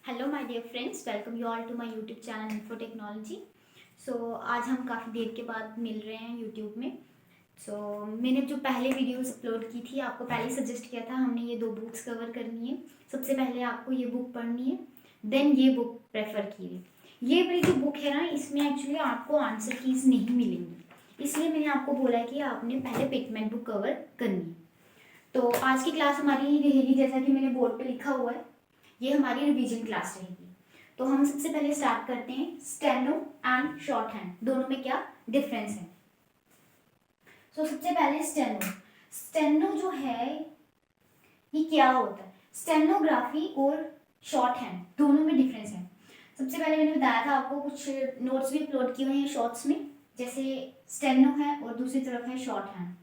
Hello my dear friends, welcome you all to my YouTube channel Info Technology. आज हम काफ़ी देर के बाद मिल रहे हैं यूट्यूब में। मैंने जो पहले वीडियोस अपलोड की थी, आपको पहले सजेस्ट किया था हमने ये दो बुक्स कवर करनी है। सबसे पहले आपको ये बुक पढ़नी है, देन ये बुक प्रेफर कीजिए। ये वाली जो बुक है ना, इसमें एक्चुअली आपको आंसर कीज नहीं मिलेंगी, इसलिए मैंने आपको बोला कि आपने पहले पिटमैन बुक कवर करनी है। तो आज की क्लास हमारी रहेगी, जैसा कि मैंने बोर्ड पे लिखा हुआ है, ये हमारी रिवीजन क्लास रहेगी। तो हम सबसे पहले स्टार्ट करते हैं स्टेनो एंड शॉर्ट हैंड, दोनों में क्या डिफरेंस है। सबसे पहले स्टेनो। स्टेनो जो है ये क्या होता है? स्टेनोग्राफी और शॉर्ट हैंड दोनों में डिफरेंस है। सबसे पहले मैंने बताया था आपको, कुछ नोट्स भी अपलोड किए हुए हैं शॉर्ट्स में, जैसे स्टेनो है और दूसरी तरफ है शॉर्ट हैंड।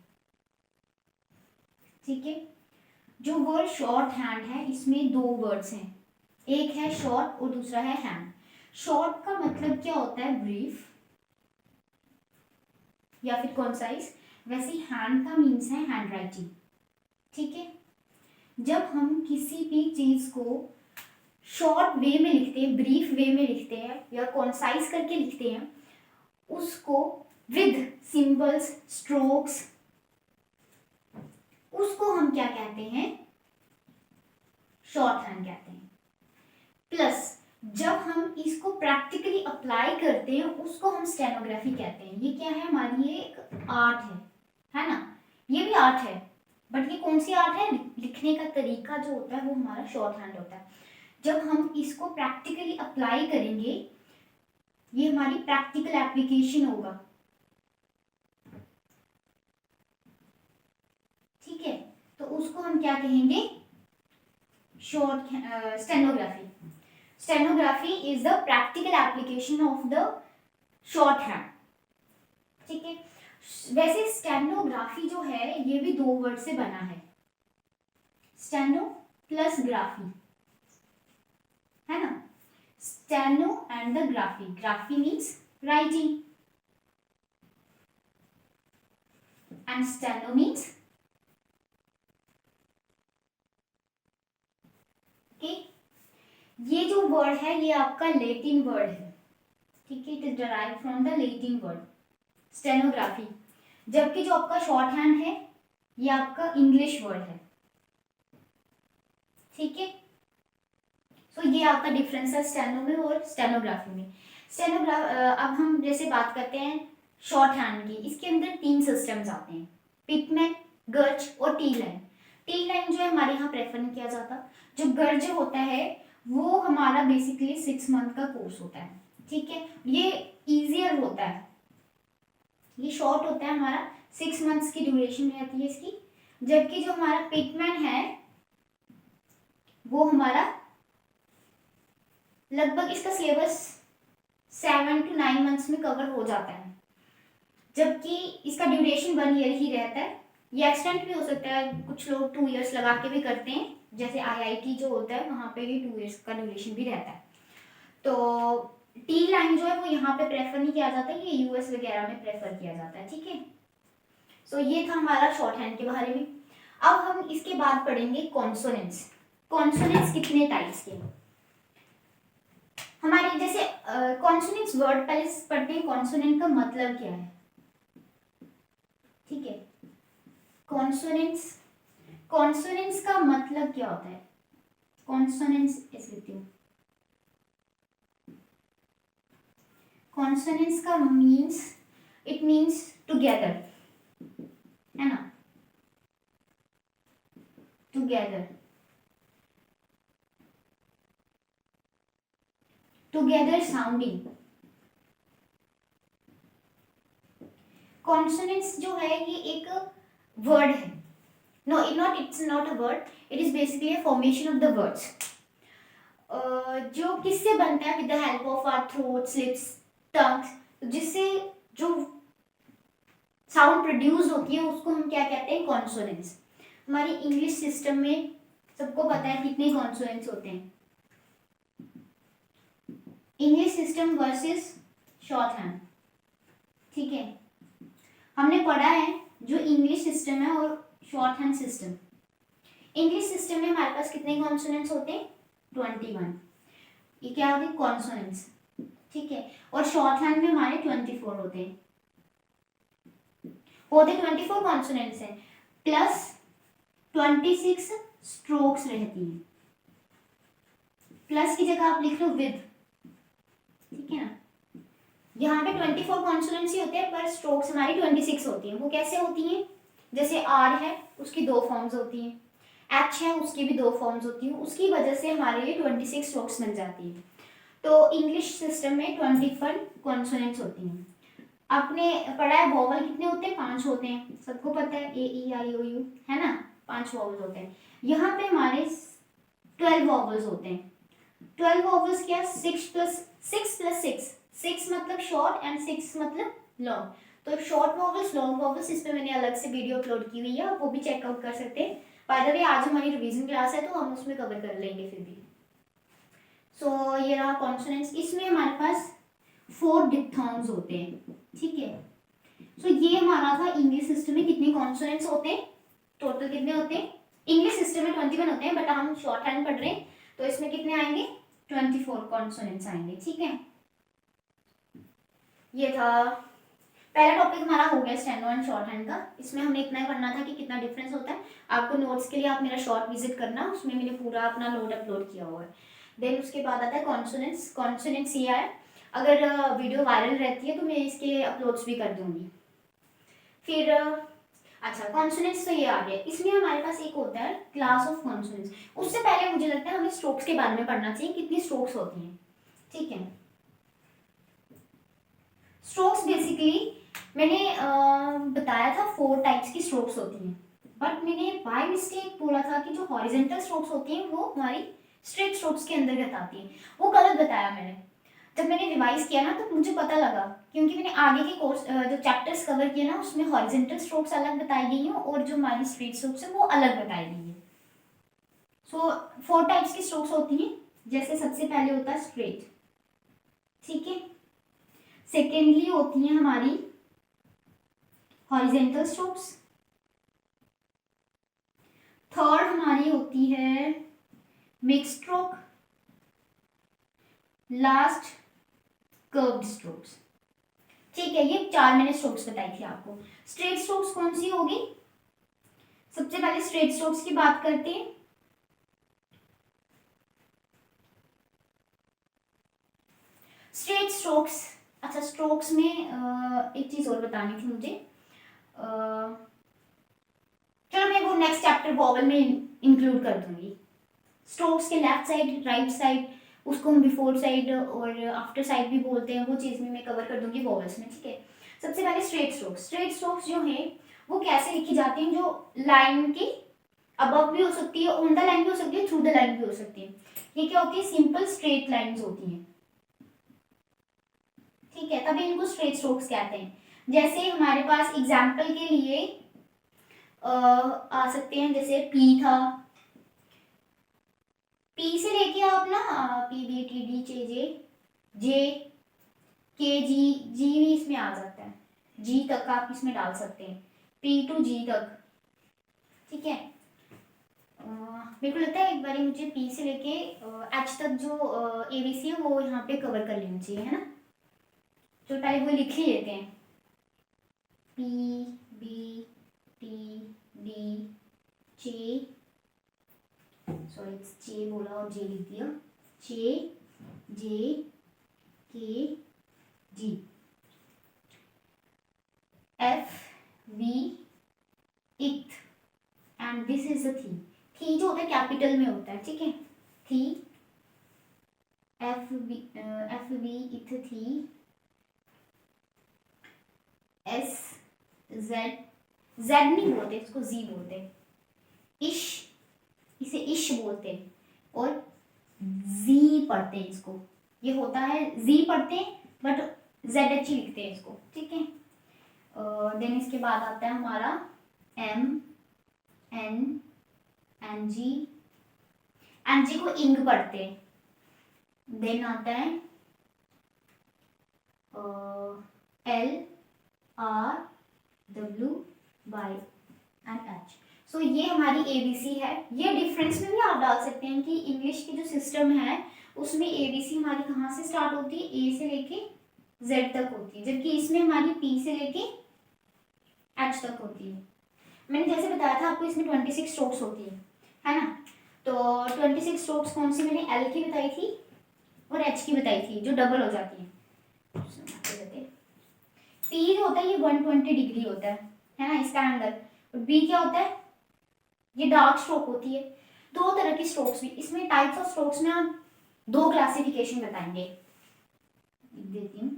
ठीक है, जो वर्ड शॉर्ट हैंड है इसमें दो वर्ड्स हैं, एक है शॉर्ट और दूसरा है हैंड। शॉर्ट का मतलब क्या होता है? ब्रीफ या फिर कॉन्साइज। वैसे हैंड का मीन्स है हैंड राइटिंग। ठीक है, जब हम किसी भी चीज को शॉर्ट वे में लिखते हैं, ब्रीफ वे में लिखते हैं या कॉन्साइज करके लिखते हैं, उसको विद सिंबल्स, स्ट्रोक्स, उसको हम क्या कहते हैं? शॉर्ट हैंड कहते हैं। प्लस जब हम इसको प्रैक्टिकली अप्लाई करते हैं उसको हम स्टेनोग्राफी कहते हैं। ये क्या है? हमारी ये एक आर्ट है ना? ये भी आर्ट है, बट ये कौन सी आर्ट है? लिखने का तरीका जो होता है वो हमारा शॉर्ट हैंड होता है। जब हम इसको प्रैक्टिकली अप्लाई करेंगे, ये हमारी प्रैक्टिकल एप्लीकेशन होगा। ठीक है, तो उसको हम क्या कहेंगे? Short stenography. Stenography is the practical application of the short hand. ठीक है, वैसे स्टेनोग्राफी जो है ये भी दो वर्ड से बना है, स्टेनो प्लस ग्राफी, है ना? Steno and the graphy. Graphy means writing and steno means okay. ये जो वर्ड है ये आपका लेटिन वर्ड है। ठीक है, it is derived from the Latin word stenography, जबकि जो आपका शॉर्ट हैंड है ये आपका इंग्लिश वर्ड है। ठीक है, ये आपका डिफरेंस है स्टेनो में और स्टेनोग्राफी में। अब हम जैसे बात करते हैं शॉर्ट हैंड की, इसके अंदर तीन सिस्टम्स आते हैं, पिटमैन, गर्ज और टी लाइन। टी लाइन जो है हमारे यहाँ प्रेफर नहीं किया जाता। जो गर्ज होता है वो हमारा बेसिकली 6 मंथ का कोर्स होता है। ठीक है, ये इजियर होता है, ये शॉर्ट होता है हमारा, 6 मंथ्स की ड्यूरेशन रहती है इसकी। जबकि जो हमारा पिटमैन है वो हमारा लगभग, इसका सिलेबस 7 to 9 मंथ्स में कवर हो जाता है, जबकि इसका ड्यूरेशन 1 ईयर ही रहता है। ये एक्सटेंड भी हो सकता है, कुछ लोग 2 इयर्स लगा के भी करते हैं, जैसे आईआईटी जो होता है वहाँ पे भी 2 इयर्स का ड्यूरेशन भी रहता है। तो टी लाइन जो है वो यहाँ पे प्रेफर नहीं किया जाता, ये यूएस वगैरह में प्रेफर किया जाता है। ठीक है, ये था हमारा शॉर्ट हैंड के बारे में। अब हम इसके बाद पढ़ेंगे कॉन्सोनेंट्स। कॉन्सोनेंट्स कितने टाइप्स के हैं हमारे? जैसे कॉन्सोनेंट्स वर्ड पहले पढ़ते हैं, कॉन्सोनेंट का मतलब क्या है। ठीक है, कॉन्सोनेंट्स, कॉन्सोनेंट्स का मतलब क्या होता है? कॉन्सोनेंट्स इज लिखती हूँ, कॉन्सोनेंट्स का मीन्स, इट मीन्स टुगेदर, है ना? Together, together sounding. कॉन्सोनेंट्स जो है ये एक वर्ड है, it's not a word, it is basically a formation of the words, जो किससे बनता है? With the help of our throats, lips, tongues, जिससे जो साउंड प्रोड्यूस होती है उसको हम क्या कहते हैं? कॉन्सोनेंट्स। हमारी इंग्लिश सिस्टम में सबको पता है कितने कॉन्सोनेंट्स होते हैं। English system versus short hand. ठीक है, हमने पढ़ा है जो इंग्लिश सिस्टम है और short hand system. English system में हमारे पास कितने कॉन्सोनेंट्स होते हैं? 21। ये क्या होती है, कॉन्सोनेंट्स, ठीक है। और शॉर्ट हैंड में हमारे 24 होते हैं, 24 कॉन्सोनेंट्स हैं, प्लस 26 स्ट्रोक्स रहती हैं। प्लस की जगह आप लिख लो विद, ठीक है ना। यहाँ पे 24 कॉन्सोनेंट्स ही होते हैं, पर स्ट्रोक्स हमारी 26 होती हैं। वो कैसे होती हैं, जैसे आर है उसकी 2 फॉर्म्स होती हैं, एच है उसकी भी 2 फॉर्म्स होती हैं, उसकी वजह से हमारे लिए 26 स्ट्रोक्स मिल जाती हैं। तो इंग्लिश सिस्टम में 24 कॉन्सोनेंट्स होती हैं। आपने पढ़ा है वोवल कितने होते हैं, 5 होते हैं, सबको पता है, ए ई आई ओ यू, है ना, 5 वोवल्स होते हैं। यहाँ पे हमारे 12 वोवल्स होते हैं। 12 वोवल्स क्या, 6 प्लस 6 मतलब शॉर्ट एंड 6 मतलब लॉन्ग। तो शॉर्ट वोवल्स, लॉन्ग वोवल्स, इस पे मैंने अलग से वीडियो अपलोड की हुई है, आप वो भी चेकआउट कर सकते हैं। बाय द वे आज हमारी रिवीजन क्लास है तो हम उसमें कवर कर लेंगे फिर भी। सो ये रहा कॉन्सोनेंट्स। इसमें हमारे पास 4 डिप्थॉन्ग्स होते हैं, ठीक है। सो ये हमारा था इंग्लिश सिस्टम में कितने कॉन्सोनेंट्स होते हैं, टोटल कितने होते हैं। इंग्लिश सिस्टम में 21 होते हैं, बट हम शॉर्ट हैंड पढ़ रहे हैं तो इसमें कितने आएंगे, 24 कॉन्सोनेंट्स आएंगे, ठीक है। ये था पहला टॉपिक हमारा, हो गया स्टेनो एंड शॉर्ट हैंड का। इसमें हमने इतना ही पढ़ना था कि कितना डिफरेंस होता है। आपको नोट्स के लिए आप मेरा शॉर्ट विजिट करना, उसमें मैंने पूरा अपना नोट अपलोड किया हुआ है। देन उसके बाद आता है कॉन्सोनेंट्स। कॉन्सोनेंट्स ये है, अगर वीडियो वायरल रहती है तो मैं इसके अपलोड्स भी कर दूंगी। फिर अच्छा, कॉन्सोनेंट्स तो ये आ गया। इसमें हमारे पास एक होता है क्लास ऑफ कॉन्सोनेंट्स। उससे पहले मुझे लगता है हमें स्ट्रोक्स के बारे में पढ़ना चाहिए, कितनी स्ट्रोक्स होती हैं, ठीक है। स्ट्रोक्स बेसिकली मैंने बताया था 4 टाइप्स की स्ट्रोक्स होती हैं, बट मैंने बाय मिस्टेक बोला था कि जो हॉरिजेंटल स्ट्रोक्स होती हैं वो हमारी स्ट्रेट स्ट्रोक्स के अंतर्गत आती हैं। वो गलत बताया मैंने। जब मैंने रिवाइज किया ना तो मुझे पता लगा, क्योंकि मैंने आगे के कोर्स जो चैप्टर्स कवर किए ना उसमें हॉरिजेंटल स्ट्रोक्स अलग बताई गई हैं और जो हमारी स्ट्रेट स्ट्रोक्स है वो अलग बताई गई है। सो 4 टाइप्स की स्ट्रोक्स होती हैं। जैसे सबसे पहले होता है स्ट्रेट, ठीक है। सेकेंडली होती हैं हमारी हॉरिजेंटल स्ट्रोक्स। थर्ड हमारी होती है mix stroke. Last curved strokes, ठीक है। ये 4 मैंने स्ट्रोक्स बताई थी आपको। स्ट्रेट स्ट्रोक्स कौन सी होगी, सबसे पहले स्ट्रेट स्ट्रोक्स की बात करते हैं। स्ट्रेट स्ट्रोक्स, अच्छा स्ट्रोक्स में एक चीज और बतानी थी मुझे, चलो मैं वो नेक्स्ट चैप्टर वोवेल में इंक्लूड कर दूंगी। स्ट्रोक्स के लेफ्ट साइड, राइट साइड, उसको हम बिफोर साइड और आफ्टर साइड भी बोलते हैं, वो चीज़ भी मैं कवर कर दूंगी वोवेल्स में, ठीक है। सबसे पहले स्ट्रेट स्ट्रोक्स। स्ट्रेट स्ट्रोक्स जो है वो कैसे लिखी जाती हैं, जो लाइन की अबव भी हो सकती है, ऑन द लाइन भी हो सकती है, थ्रू द लाइन भी हो सकती है। ये क्या होती है, सिंपल स्ट्रेट लाइंस होती हैं, ठीक है, तभी इनको स्ट्रेट स्ट्रोक्स कहते हैं। जैसे हमारे पास एग्जाम्पल के लिए आ सकते हैं, जैसे पी था, पी से लेके आप ना पी बी टी डी चे जे जे के जी, जी भी इसमें आ सकता है, जी तक आप इसमें डाल सकते हैं, पी टू जी तक, ठीक है। मेरे को लगता है एक बार मुझे पी से लेके एच तक जो एबीसी है वो यहाँ पे कवर कर लेना चाहिए, है ना। जो पहले वो लिख ही लेते हैं, पी बी टी डी चे, सॉरी चे बोला और जे लिख दिया, चे जे के जी, एफ वी इथ, एंड दिस इज अ थी। थी जो होता है कैपिटल में होता है, ठीक है, थी, एफ वी इथ थी, एस जेड, जेड नहीं बोलते इसको, जी बोलते हैं, इश, इसे इश बोलते हैं, और जी पढ़ते हैं इसको, ये होता है जी पढ़ते हैं बट जेड एच ही लिखते हैं इसको, ठीक है। देन इसके बाद आता है हमारा एम एन एन जी को इंग पढ़ते हैं। देन आता है L R W Y and H. So ये हमारी एबीसी है। ये डिफरेंस में भी आप डाल सकते हैं कि इंग्लिश की जो सिस्टम है उसमें ABC हमारी कहाँ से स्टार्ट होती है, A से लेके Z तक होती है, जबकि इसमें हमारी P से लेके H तक होती है। मैंने जैसे बताया था आपको इसमें 26 स्ट्रोक्स होती है ना। तो 26 स्ट्रोक्स कौन सी, मैंने L की बताई थी और H की बताई थी, जो डबल हो जाती है। P जो होता है ये 120 डिग्री होता है ना इसका एंगल, और B क्या होता है, ये डार्क स्ट्रोक होती है। दो तरह की स्ट्रोक्स भी, इसमें टाइप्स ऑफ स्ट्रोक्स में हम दो क्लासिफिकेशन बताएंगे, देती हूँ।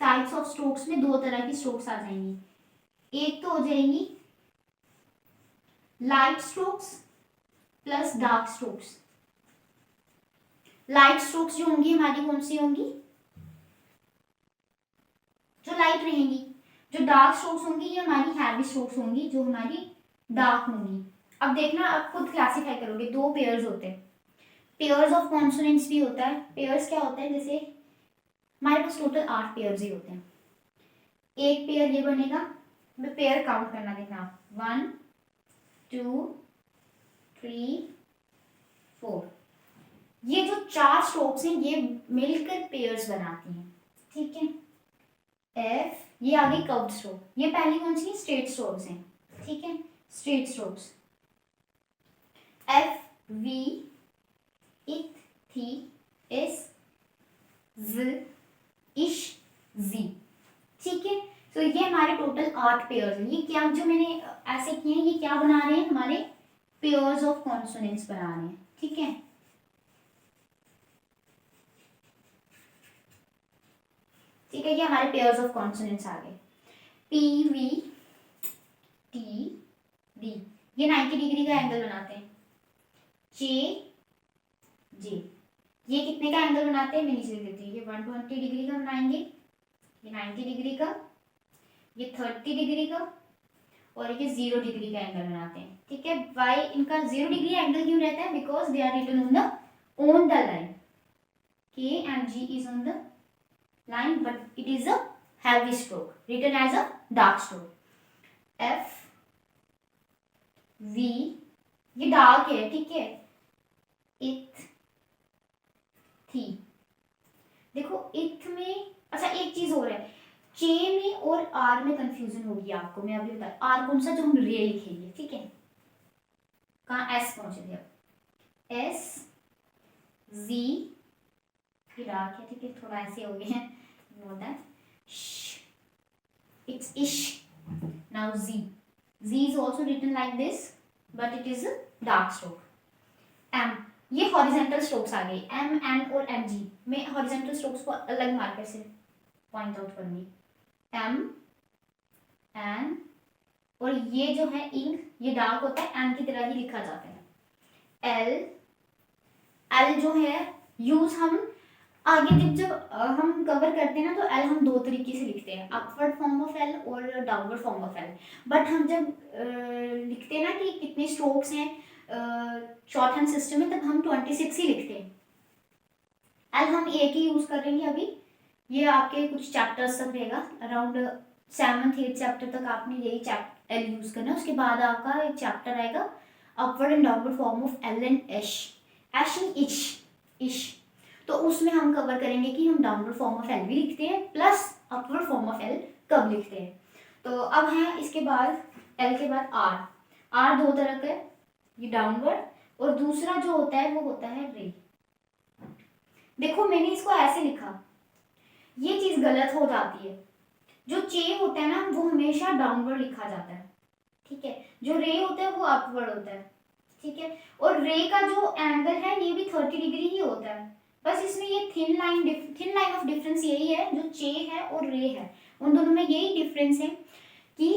टाइप्स ऑफ स्ट्रोक्स में दो तरह की स्ट्रोक्स आ जाएंगी। एक तो हो जाएंगी light strokes plus dark strokes. Light strokes जो होंगी हमारी कौन सी होंगी, जो लाइट रहेंगी। जो डार्क स्ट्रोक्स होंगी ये हमारी हैवी स्ट्रोक्स होंगी, जो हमारी डार्क होंगी। अब देखना आप खुद क्लासिफाई करोगे, दो पेयर्स होते हैं, पेयर्स ऑफ कॉन्सोनेंट्स भी होता है। पेयर्स क्या होता है, जैसे हमारे पास टोटल 8 पेयर्स ही होते हैं। एक पेयर ये बनेगा, मैं पेयर काउंट करना देखना, 1 2 3 4। ये जो 4 स्ट्रोक्स हैं ये मिलकर पेयर्स बनाती हैं, ठीक है। एफ, ये आ गई कर्व्ड स्ट्रोक, ये पहली कौन सी, स्ट्रेट स्ट्रोक्स हैं, ठीक है, स्ट्रेट स्ट्रोक्स। एफ वी इथ थी एस ज इश जी, ठीक है। तो ये हमारे टोटल 8 पेयर्स हैं। ये क्या जो मैंने ऐसे किए हैं, ये क्या बना रहे हैं, हमारे पेयर्स ऑफ कॉन्सोनेंट्स बना रहे हैं, ठीक है। ठीक है, ये हमारे पेयर्स ऑफ कॉन्सोनेंट्स आ गए। पी वी टी डी, ये 90 डिग्री का एंगल बनाते हैं। जे जे, ये कितने का एंगल बनाते हैं, मैं नीचे देती हूँ, ये 120 डिग्री का बनाएंगे, ये 90 डिग्री का, ये 30 डिग्री का, और ये 0 डिग्री का एंगल बनाते हैं, ठीक है। वाई इनका 0 डिग्री एंगल क्यों रहता है, because they are written on the line, K and G is on the line, but it is a heavy stroke, written as a dark stroke. F V, ये dark है, ठीक है। इथ थी, देखो इथ में, अच्छा एक चीज और है, चे में और आर में कंफ्यूजन होगी आपको, मैं अभी बता, आर कौन सा, जो हम रे लिखेंगे, ठीक है। कहाँ एस पहुंचे थे अब, एस जी, ये डार्क है, ठीक है, थोड़ा ऐसे हो गए हैं, know that it's ish. Now z is also written like this, but it is a dark stroke. M, ये हॉरिजॉन्टल स्ट्रोक्स आ गई, M N और N G, मैं हॉरिजॉन्टल स्ट्रोक्स को अलग मार्कर से पॉइंट आउट करूंगी। M N, और ये जो है इंक, ये डार्क होता है, N की तरह ही लिखा जाता है। L जो है यूज हम आगे जब हम कवर करते हैं ना, तो एल हम दो तरीके से लिखते हैं, अपवर्ड फॉर्म ऑफ एल और downward form of L. But हम जब लिखते हैं ना कि कितने स्ट्रोक्स हैं शॉर्ट हैंड सिस्टम में, तब हम 26 ही लिखते हैं। एल हम एक ही यूज करेंगे अभी, ये आपके कुछ चैप्टर्स तक रहेगा, अराउंड 7th 8th चैप्टर तक आपने यही एल यूज करना है। उसके बाद आपका एक चैप्टर आएगा upward and downward form of L and ash, ash and ish, तो उसमें हम कवर करेंगे कि हम डाउनवर्ड फॉर्म ऑफ एल भी लिखते हैं, plus upward form of L कब लिखते हैं। तो अब है इसके बाद एल के बाद आर दो तरह का है, ये डाउनवर्ड, और दूसरा जो होता है वो होता है रे। देखो मैंने इसको ऐसे लिखा, ये चीज गलत हो जाती है। जो चे होता है ना वो हमेशा डाउनवर्ड लिखा जाता है, ठीक है, जो रे होता है वो अपवर्ड होता है, ठीक है। और रे का जो एंगल है ये भी 30 डिग्री ही होता है, बस इसमें ये थिन लाइन ऑफ डिफरेंस यही है, जो चे है और रे है उन दोनों में यही डिफरेंस है कि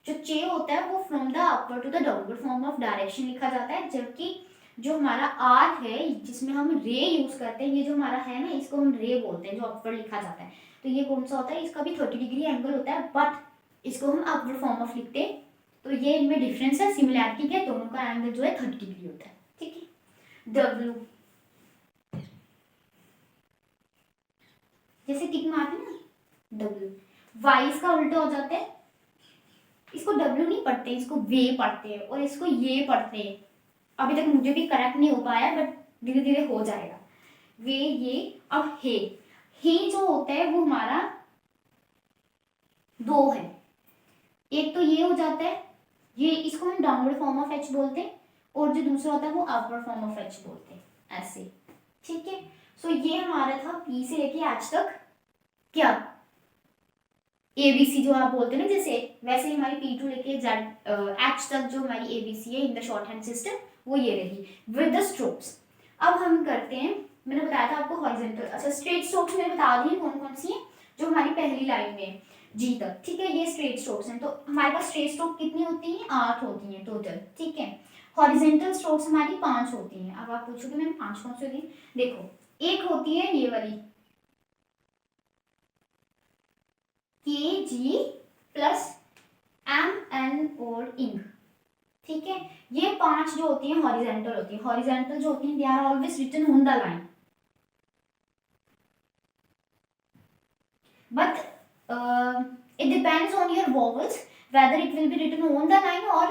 जो चे होता है वो from the upward to the downward form of direction लिखा जाता है, जबकि जो हमारा आर है जिसमें हम रे यूज करते हैं, ये जो हमारा है ना इसको हम रे बोलते हैं, जो अपवर्ड लिखा जाता है। तो ये कौन सा होता है, इसका भी 30 डिग्री एंगल होता है, बट इसको हम अपवर्ड फॉर्म ऑफ लिखते हैं। तो ये इनमें डिफरेंस है, सिमिलैरिटी है, दोनों का एंगल जो है 30 डिग्री होता है, ठीक है। डब्ल्यू, जैसे टिक मारते हैं ना, डब्ल्यू, वाई इसका उल्टा हो जाता है, इसको डब्ल्यू नहीं पढ़ते, इसको वे पढ़ते हैं, और इसको ये पढ़ते हैं, अभी तक मुझे भी करेक्ट नहीं हो पाया, बट धीरे धीरे हो जाएगा। वे, ये। अब हे जो होता है वो हमारा दो है। एक तो ये हो जाता है, ये इसको हम डाउनवर्ड फॉर्म ऑफ एच बोलते हैं, और जो दूसरा होता है वो अपवर्ड फॉर्म ऑफ एच बोलते हैं, ऐसे। ठीक है। सो ये हमारा था पी से लेके एच तक, क्या एबीसी जो आप बोलते हैं ना, जैसे वैसे ही हमारी पी टू लेके जेड एच तक जो हमारी एबीसी है in the short hand system, वो ये रही विद द स्ट्रोक्स। अब हम करते हैं, मैंने बताया था आपको हॉरिजॉन्टल, अच्छा स्ट्रेट स्ट्रोक्स मैंने बता दी कौन कौन सी हैं, जो हमारी पहली लाइन में है जी तक। ठीक है, ये स्ट्रेट स्ट्रोक्स हैं। तो हमारे पास स्ट्रेट स्ट्रोक कितनी होती हैं? 8 होती हैं टोटल। ठीक है। हॉरिजॉन्टल स्ट्रोक्स हमारी 5 होती हैं। अब आप पूछोगे मैम 5 कौन सी होती है? देखो, एक होती है ये वाली के जी प्लस एम एन और इंग। ठीक है, ये 5 जो होती हैं हॉरिजॉन्टल होती है। हॉरिजॉन्टल जो होती हैं they are always written on the line, but it depends on your vowels whether it will be written on the line or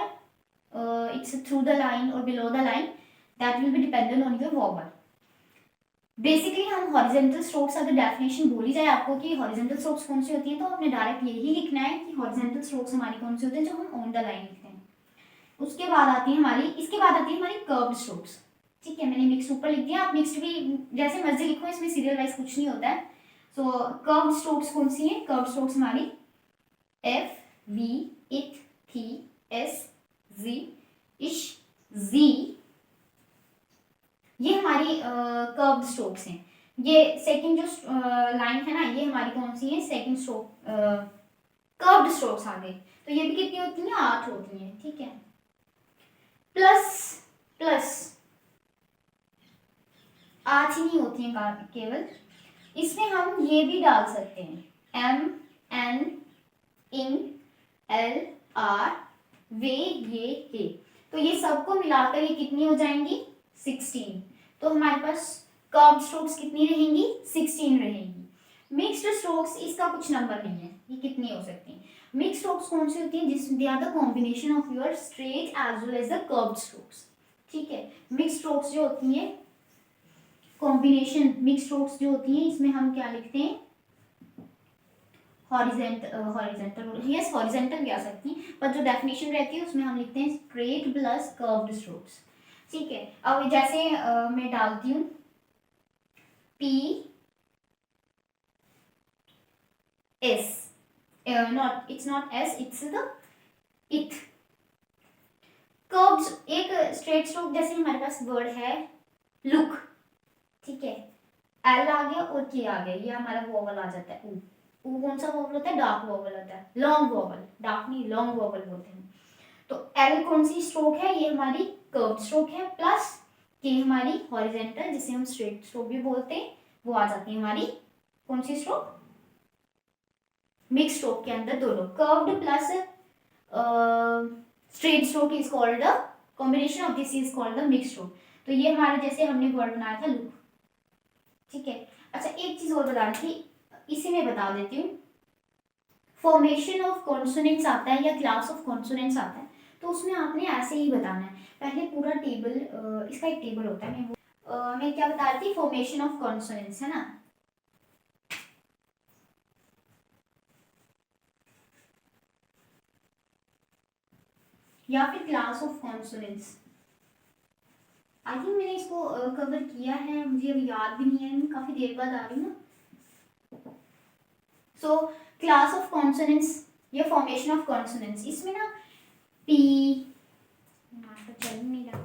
it's through the line or below the line. That will be dependent on your vowel. Basically हम horizontal strokes, अगर definition बोली जाए आपको कि horizontal strokes कौन सी होती हैं, तो आपने डायरेक्ट यही लिखना है कि हॉरिजॉन्टल स्ट्रोक्स हमारी कौन सी होती है, जो हम ऑन द लाइन लिखते हैं। उसके बाद आती है हमारी, इसके बाद आती है हमारी कर्व्ड स्ट्रोक्स। ठीक है, मैंने मिक्स ऊपर लिख दिया, आप मिक्स्ड भी जैसे मर्जी लिखो, इसमें सीरियल वाइज कुछ नहीं होता है। सो कर्व्ड स्ट्रोक्स कौन सी है? कर्व्ड स्ट्रोक्स हमारी एफ, वी, इट, थी, एस, जी, इश, जी, ये हमारी कर्व्ड स्ट्रोक्स हैं। ये सेकंड जो लाइन है ना, ये हमारी कौन सी है? सेकंड स्ट्रोक, कर्व्ड स्ट्रोक्स आ गई। तो ये भी कितनी होती हैं? 8 होती हैं। ठीक है, प्लस प्लस 8 ही नहीं होती हैं केवल, इसमें हम ये भी डाल सकते हैं एम, एन, इन, एल, आर, वे, ये, हे। तो ये सबको मिलाकर ये कितनी हो जाएंगी? 16। तो हमारे पास कर्व्ड स्ट्रोक्स कितनी रहेंगी? 16 रहेंगी। मिक्स्ड स्ट्रोक्स, इसका कुछ नंबर नहीं है, ये कितनी हो सकती हैं। मिक्स्ड स्ट्रोक्स कौन सी होती हैं? जिसमें they are the combination of your straight as well as the curved strokes. ठीक है, मिक्स्ड स्ट्रोक्स जो होती हैं, कॉम्बिनेशन मिक्स्ड स्ट्रोक्स जो होती हैं, इसमें हम क्या लिखते हैं? हॉरिजॉन्टल, यस हॉरिजॉन्टल भी आ सकती हैं, पर जो डेफिनेशन रहती है उसमें हम लिखते हैं स्ट्रेट प्लस कर्व्ड स्ट्रोक्स। ठीक है, अब जैसे मैं डालती हूँ P S, not, it's not S, it's the इथ। कर्व्ड, एक स्ट्रेट स्ट्रोक, जैसे हमारे पास वर्ड है लुक। ठीक है, एल आ गया और के आ गया, ये हमारा वोवल आ जाता है ऊ। ऊ कौन सा वोवल होता है? डार्क वोवल होता है, लॉन्ग वोवल, डार्क नहीं लॉन्ग वोवल बोलते हैं। तो एल कौन सी स्ट्रोक है? ये हमारी कर्व्ड स्ट्रोक है, प्लस के हमारी हॉरिजॉन्टल, जिसे हम स्ट्रेट स्ट्रोक भी बोलते हैं, वो आ जाती है हमारी कौन सी स्ट्रोक? मिक्स स्ट्रोक के अंदर दोनों, curved plus straight stroke is called the combination of this is called the mix stroke. तो ये हमारा जैसे हमने वर्ड बनाया था लुक। ठीक है, अच्छा एक चीज और बतानी थी, इसी में बता देती हूँ। फॉर्मेशन ऑफ कॉन्सोनेंट्स आता है या क्लास ऑफ कॉन्सोनेंट्स आता है, तो उसमें आपने ऐसे ही बताना है। पहले पूरा टेबल, इसका एक टेबल होता है, मैं क्या बता रही थी? फॉर्मेशन ऑफ कॉन्सोनेंट्स, है ना। या फिर class of consonants, I think मैंने इसको कवर किया है, मुझे अभी याद भी नहीं है, मैं काफी देर बाद आ रही हूँ ना। सो क्लास ऑफ कॉन्सोनेंट्स या फॉर्मेशन ऑफ कॉन्सोनेंट्स, इसमें ना पी, तो चल नहीं रहा,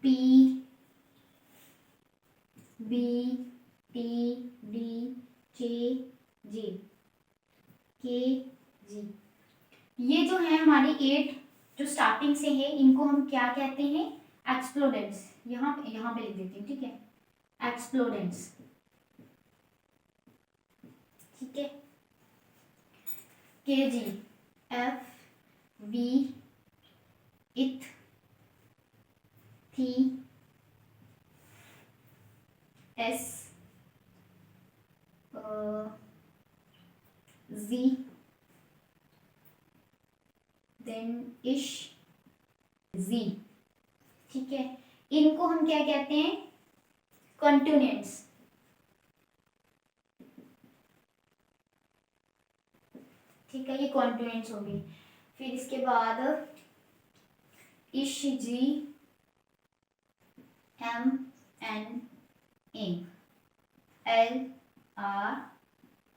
पी, बी, टी, डी, जे, जे, के, जी, ये जो है हमारी 8 जो स्टार्टिंग से है, इनको हम क्या कहते हैं? एक्सप्लोडेंट्स। यहाँ पे लिख देती हूँ, ठीक है, एक्सप्लोडेंट्स। ठीक है, के, जी, एफ, वी, इथ, थी, एस, जी, देन इश, जी, ठीक है। इनको हम क्या कहते हैं? कॉन्टिनेंट्स। ठीक है, ये कॉन्टिनेंट्स हो गई। फिर इसके बाद इश, G, M, N, A, L, R,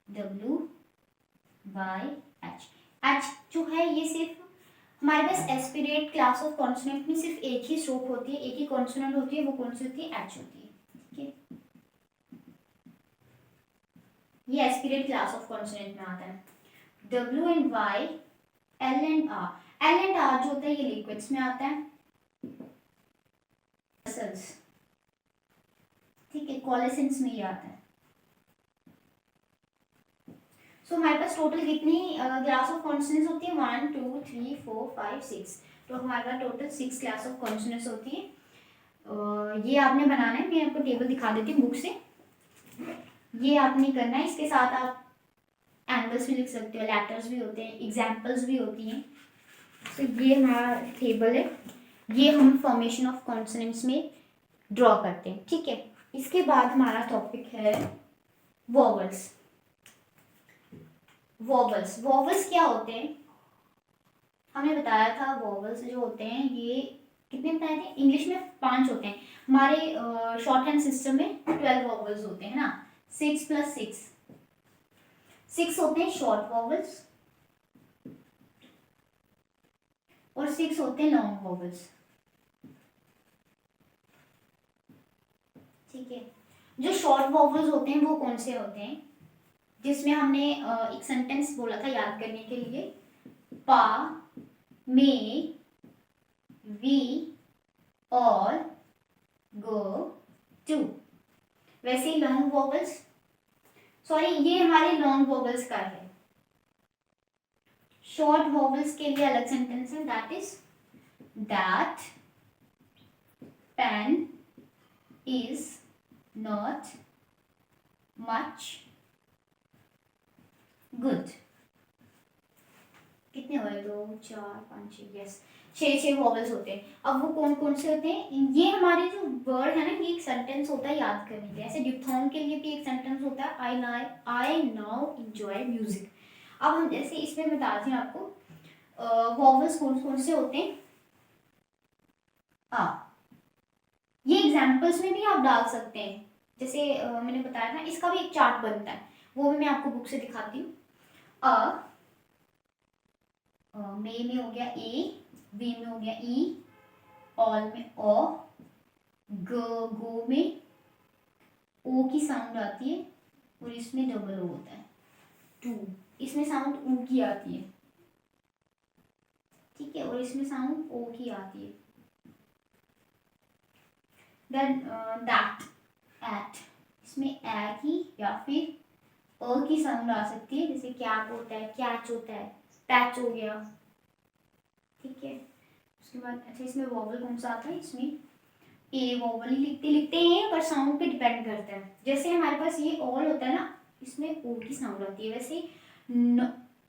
W, Y, H. H जो है ये सिर्फ हमारे पास एस्पिरेट क्लास ऑफ कॉन्सोनेंट में सिर्फ एक ही स्ट्रोक होती है, एक ही कॉन्सोनेंट होती है, वो कौन सी होती है? एच होती है। ठीक है, ये एस्पिरेट क्लास ऑफ कॉन्सोनेंट में आता है। W and Y, L and R. L and R जो होता है ये लिक्विड्स में आता है। ठीक है, कोलेसेंस में ये आता है। सो हमारे पास टोटल कितनी क्लास ऑफ कॉन्सोनेंट्स होती है? 1 2 3 4 5 6। तो हमारे पास टोटल 6 क्लास ऑफ कॉन्सोनेंट्स होती है। ये आपने बनाना है, मैं आपको टेबल दिखा देती हूँ बुक से। ये आपने करना है। इसके साथ आप एंगल्स भी लिख सकते हो, लेटर्स भी होते हैं, एग्जाम्पल्स भी होती हैं। तो ये हमारा टेबल है, ये हम फॉर्मेशन ऑफ कॉन्सोनेंट्स में ड्रॉ करते हैं। ठीक है, इसके बाद हमारा टॉपिक है वोवल्स। वोवल्स, वोवल्स क्या होते हैं? हमने बताया था वोवल्स जो होते हैं ये कितने बताए थे? इंग्लिश में 5 होते हैं। हमारे शॉर्ट हैंड सिस्टम में 12 वोवल्स होते हैं ना, 6 + 6, 6 होते हैं शॉर्ट वोवल्स और 6 होते हैं लॉन्ग वोवल्स। ठीक है, जो शॉर्ट वोवल्स होते हैं वो कौन से होते हैं? जिसमें हमने एक सेंटेंस बोला था याद करने के लिए, पा, मे, वी, ऑल, गो, टू। वैसे ही लॉन्ग वोवल्स, सॉरी ये हमारे लॉन्ग वोवल्स का है। शॉर्ट वोवल्स के लिए अलग सेंटेंस है, that is that pen is not much good. कितने हुए? 2 4 5 6, यस, 6 वोवल्स होते हैं। अब वो कौन कौन से होते हैं? ये हमारे जो वर्ड है ना, ये एक सेंटेंस होता है याद करने के लिए। ऐसे डिप्थोंग के लिए भी एक सेंटेंस होता है, आई नाउ एंजॉय म्यूजिक। अब हम जैसे इसमें बताती हूँ आपको वोवल्स कौन कौन से होते हैं। ये एग्जाम्पल्स में भी आप डाल सकते हैं, जैसे मैंने बताया था, इसका भी एक चार्ट बनता है, वो भी मैं आपको बुक से दिखाती हूँ। मे में हो गया ए, वी में हो गया ई, ऑल में ओ, गो में ओ की साउंड आती है और इसमें डबल ओ होता है, टू, इसमें साउंड ऊ की आती है। ठीक है, और इसमें साउंड ओ की आती है। देन दैट, एट, इसमें ए की या फिर अ की साउंड आ सकती है, जैसे कैट होता है, कैच होता है, पैच हो गया। ठीक है, उसके बाद अच्छा इसमें वोवल कौन सा आता है? इसमें ए वोवल ही लिखते हैं, पर साउंड पे डिपेंड करता है। जैसे हमारे पास ये ऑल होता है ना, इसमें ओ की साउंड आती है, वैसे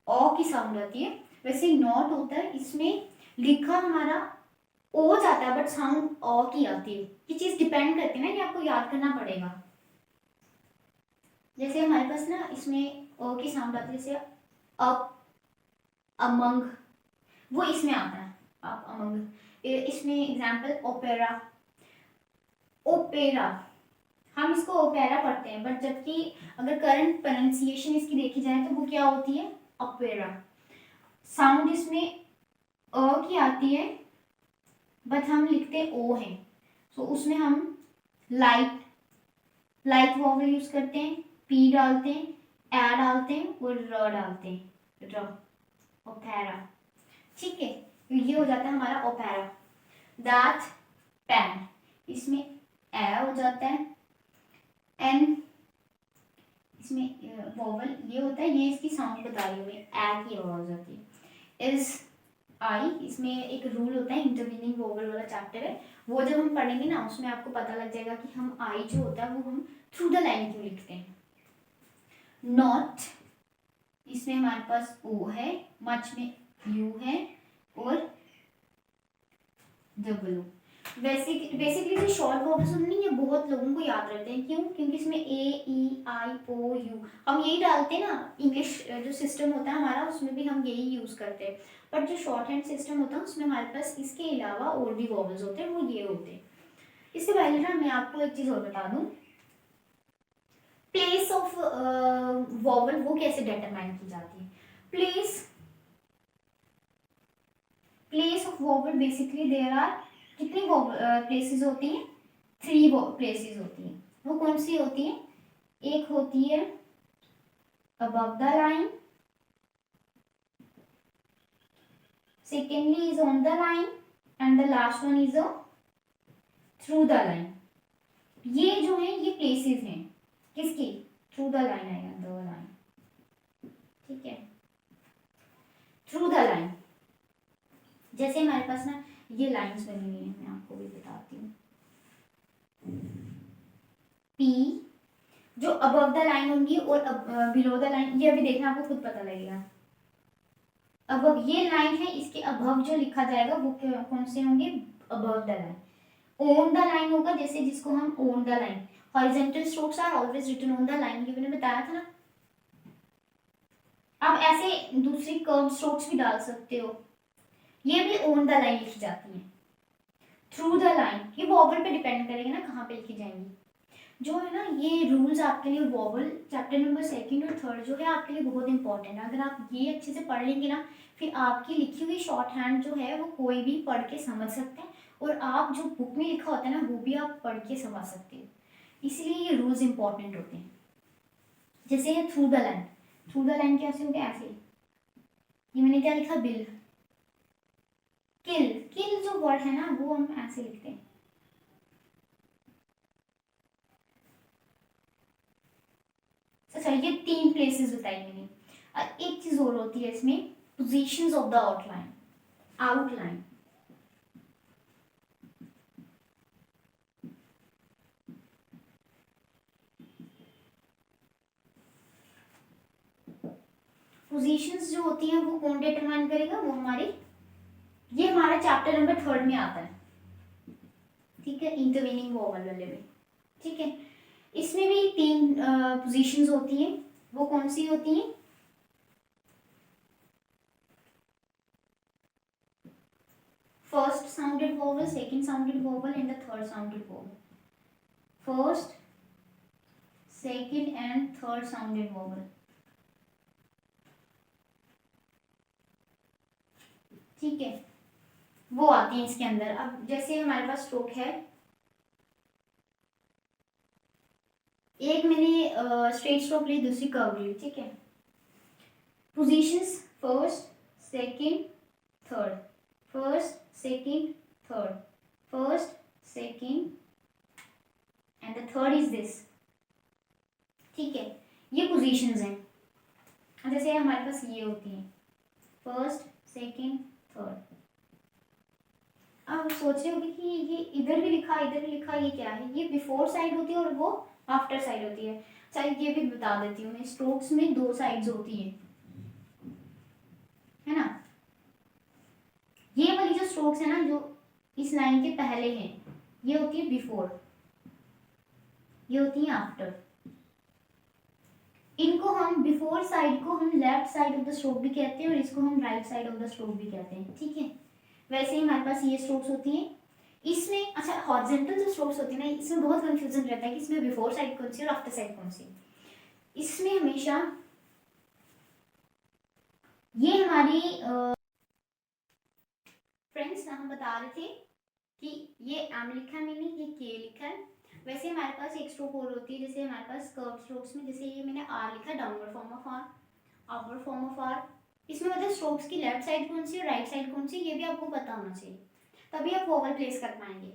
ओ की साउंड आती है। वैसे नॉट होता है, इसमें लिखा हमारा ओ जाता है बट साउंड ओ की आती है। ये चीज डिपेंड करती है ना, ये आपको याद करना पड़ेगा। जैसे हमारे पास ना इसमें ओ की साउंड आती है, जैसे अप, अमंग, वो इसमें आता है, अप, अमंग। इसमें एग्जाम्पल ओपेरा, ओपेरा, हम इसको ओपेरा पढ़ते हैं, बट जबकि अगर करंट प्रोनाउंसिएशन इसकी देखी जाए तो वो क्या होती है? ओपेरा। साउंड इसमें अ की आती है बट हम लिखते ओ हैं, तो उसमें हम लाइट वोवल यूज करते हैं, पी डालते हैं, ए डालते हैं और र डालते हैं, र, ओपेरा। ठीक है, तो ये हो जाता है हमारा ओपेरा। दैट पेन, इसमें ए हो जाता है, एन, इसमें वोवल ये होता है, ये इसकी साउंड बता रही हूँ मैं, ए की आवाज आती है। इज, आई, इसमें एक रूल होता है, इंटरवीनिंग वोवल वाला चैप्टर है, वो जब हम पढ़ेंगे ना उसमें आपको पता लग जाएगा कि हम आई जो होता है वो हम थ्रू द लाइन क्यों लिखते हैं। नॉट, इसमें हमारे पास ओ है, मच में यू है, और डब्ल्यू। बेसिकली जो शॉर्ट वॉवल्स होते हैं ये बहुत लोगों को याद रहते हैं, क्यों? क्योंकि इसमें ए ई आई ओ यू हम यही डालते हैं ना। इंग्लिश जो सिस्टम होता है हमारा उसमें भी हम यही यूज़ करते हैं, बट जो शॉर्ट हैंड सिस्टम होता है उसमें हमारे पास इसके अलावा और भी वॉवल्स होते हैं, वो ये होते हैं। इससे पहले ना मैं आपको एक चीज़ और बता दूँ, प्लेस ऑफ वॉवल वो कैसे डिटरमाइन की जाती है। Place of vowel basically there are, कितनी प्लेसेस होती हैं? 3 प्लेसेस होती हैं। वो कौन सी होती हैं? एक होती है above the line, secondly is on the line and the last one is through the line। ये जो है ये प्लेसेस हैं किसकी? थ्रू द लाइन आएगा, द लाइन, ठीक है, थ्रू द लाइन। जैसे हमारे पास ना ये लाइंस बनी हुई हैं, मैं आपको भी बताती हूँ। पी जो अबव द लाइन होंगी और बिलो द लाइन, ये अभी देखना आपको खुद पता लगेगा। अबव ये लाइन है, इसके अबव जो लिखा जाएगा वो कौन से होंगे? Above the line. On the line होगा, जैसे जिसको हम on the line, horizontal strokes are always written on the line, ये मैंने बताया था ना। आप ऐसे दूसरी कर्व स्ट्रोक्स भी डाल सकते हो, ये भी ऑन द लाइन लिखी जाती है। थ्रू द लाइन ये वॉवल पे डिपेंड करेगा ना कहाँ पे लिखी जाएंगी। जो है ना ये रूल्स आपके लिए वॉवल चैप्टर नंबर 2 और 3 जो है आपके लिए बहुत इंपॉर्टेंट है। अगर आप ये अच्छे से पढ़ लेंगे ना, फिर आपकी लिखी हुई शॉर्ट हैंड जो है वो कोई भी पढ़ के समझ सकते हैं, और आप जो बुक में लिखा होता है ना वो भी आप पढ़ के समझ सकते हो। इसलिए ये रूल्स इंपॉर्टेंट होते हैं। जैसे ये through the line, through the line कैसे हो गया? ऐसे, ये मैंने क्या लिखा? बिल। किल, किल जो वर्ड है ना वो हम ऐसे लिखते हैं। अच्छा, ये 3 प्लेसेस बताई मैंने। एक चीज और होती है इसमें, positions of the outline, outline. Positions जो होती हैं वो कौन डिटरमाइन करेगा? वो हमारे, ये हमारा चैप्टर नंबर 3 में आता है, ठीक है, इंटरवीनिंग वॉवल वाले में, ठीक है। इसमें भी 3 पोजीशंस होती हैं, वो कौन सी होती हैं? First sounded vowel, second sounded vowel and the third sounded vowel. First, second and third sounded vowel, ठीक है, वो आती है इसके अंदर। अब जैसे हमारे पास स्ट्रोक है, एक मैंने स्ट्रेट स्ट्रोक ली, दूसरी कर्व ली, ठीक है। Positions first, second, third, first, second, third, first, second and the third is this, ठीक है। ये पोजीशंस हैं। जैसे हमारे पास ये होती हैं फर्स्ट, सेकंड, थर्ड। अब सोच रहे होगे कि ये इधर भी लिखा, इधर भी लिखा, ये क्या है? ये बिफोर साइड होती है और वो आफ्टर साइड होती है। चलिए ये भी बता देती हूँ मैं, स्ट्रोक्स में 2 साइड्स होती है ना। ये वाली जो स्ट्रोक्स है ना जो इस लाइन के पहले हैं, ये होती है बिफोर, ये होती है आफ्टर। इनको हम बिफोर साइड को हम left side of the stroke भी कहते हैं और इसको हम right side of the stroke भी कहते हैं, ठीक है। वैसे ही हमारे पास ये स्ट्रोक्स होती हैं इसमें। अच्छा, हॉरिजॉन्टल जो स्ट्रोक्स होती है ना इसमें बहुत कंफ्यूजन रहता है कि इसमें बिफोर साइड कौन सी और आफ्टर साइड कौन सी। इसमें हमेशा ये हमारी फ्रेंड्स हम बता रहे थे कि ये एम लिखा है मैंने, ये के लिखा है। वैसे हमारे पास एक स्ट्रोक और होती है, जैसे हमारे पास कर्व स्ट्रोक्स में, जैसे ये मैंने आर लिखा, downward form of R, upward form of R. इसमें मतलब स्ट्रोक्स की लेफ्ट साइड कौन सी और राइट साइड कौन सी, ये भी आपको पता होना चाहिए, तभी आप वॉवल प्लेस कर पाएंगे।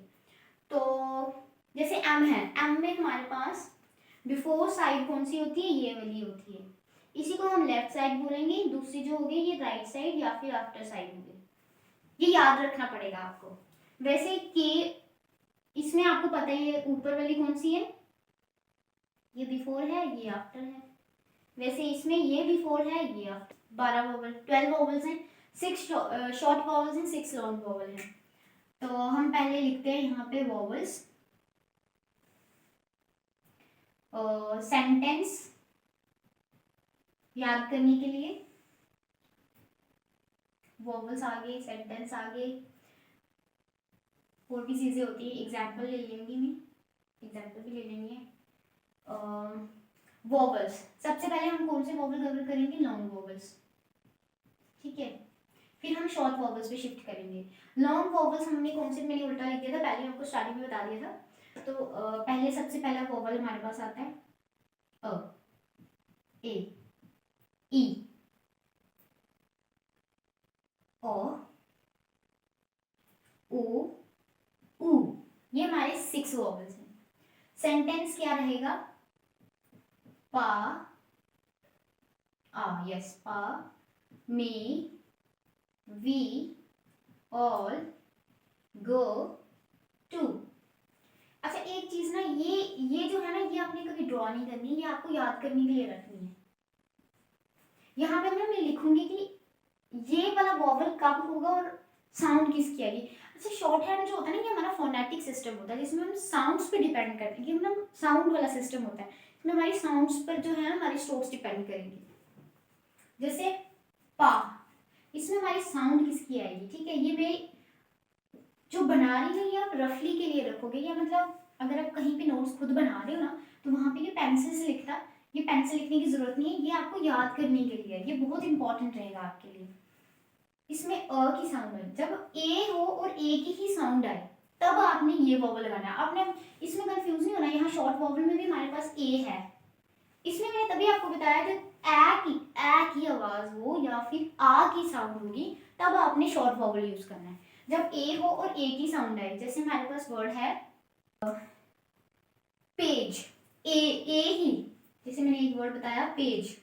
तो जैसे एम है, एम में हमारे पास बिफोर साइड कौन सी होती है? ये वाली होती है। इसी को हम लेफ्ट साइड बोलेंगे, दूसरी जो होगी ये राइट साइड या फिर आफ्टर साइड होगी, ये याद रखना पड़ेगा आपको। वैसे के इसमें आपको पता है ये ऊपर वाली कौन सी है? ये बिफोर है, ये आफ्टर है। वैसे इसमें ये बिफोर है, ये आफ्टर। 12 वॉवल, 12 वॉवल्स हैं, 6 शॉर्ट वॉवल्स हैं, 6 लॉन्ग वॉवल हैं। तो हम पहले लिखते हैं यहाँ पे वॉवल्स, सेंटेंस याद करने के लिए वॉवल्स आगे, सेंटेंस आगे, और भी चीज़ें होती है, एग्जाम्पल ले लेंगी, मैं एग्जाम्पल भी ले लेंगे। वॉवल्स, सबसे पहले हम कौन से वॉवल कवर करेंगे? लॉन्ग वॉवल्स, ठीक है। फिर हम शॉर्ट वॉवल्स पे शिफ्ट करेंगे। लॉन्ग वॉवल्स हमने कौन से, मैंने उल्टा लिख दिया था, पहले आपको स्टार्टिंग में बता दिया था। तो पहले सबसे पहला वॉवल हमारे पास आता है अ, ए, ई, ओ, ओ, ऊ, ये हमारे 6 वॉवल्स हैं। सेंटेंस क्या रहेगा? पा, यस, पा, मे, वी, ऑल, गो, टू। अच्छा, एक चीज ना, ये जो है ना, ये आपने कभी ड्रॉ नहीं करनी, ये आपको याद करने के लिए रखनी है। यहाँ पे मैं लिखूंगी कि ये वाला वॉवल कब होगा और साउंड किसकी आएगी। अच्छा, शॉर्ट हैंड जो होता है ना, ये हमारा फोनेटिक सिस्टम होता है, जिसमें हम साउंड्स पे डिपेंड करते हैं। ये मतलब साउंड वाला सिस्टम होता है, इसमें हमारी साउंड्स पर जो है हमारी स्ट्रोक्स डिपेंड करेंगे। जैसे पा, इसमें हमारी साउंड किसकी आएगी, ठीक है। ये मैं जो बना रही हूँ, ये आप रफली के लिए रखोगे, या मतलब अगर आप कहीं पे नोट्स खुद बना रहे हो ना, तो वहाँ पे ये पेंसिल से लिखना, ये पेंसिल लिखने की जरूरत नहीं है, ये आपको याद करने के लिए, ये बहुत इंपॉर्टेंट रहेगा आपके लिए। इसमें अ की साउंड है, जब ए हो और ए की ही साउंड आए तब आपने ये वॉवल लगाना है। आपने इसमें कंफ्यूज नहीं होना, यहाँ शॉर्ट वॉवल में भी हमारे पास ए है, इसमें मैंने तभी आपको बताया कि ए की आवाज हो या फिर आ की साउंड होगी, तब आपने शॉर्ट वॉवल यूज करना है। जब ए हो और ए की साउंड आए, जैसे हमारे पास वर्ड है पेज, ए ही, जैसे मैंने एक वर्ड बताया पेज,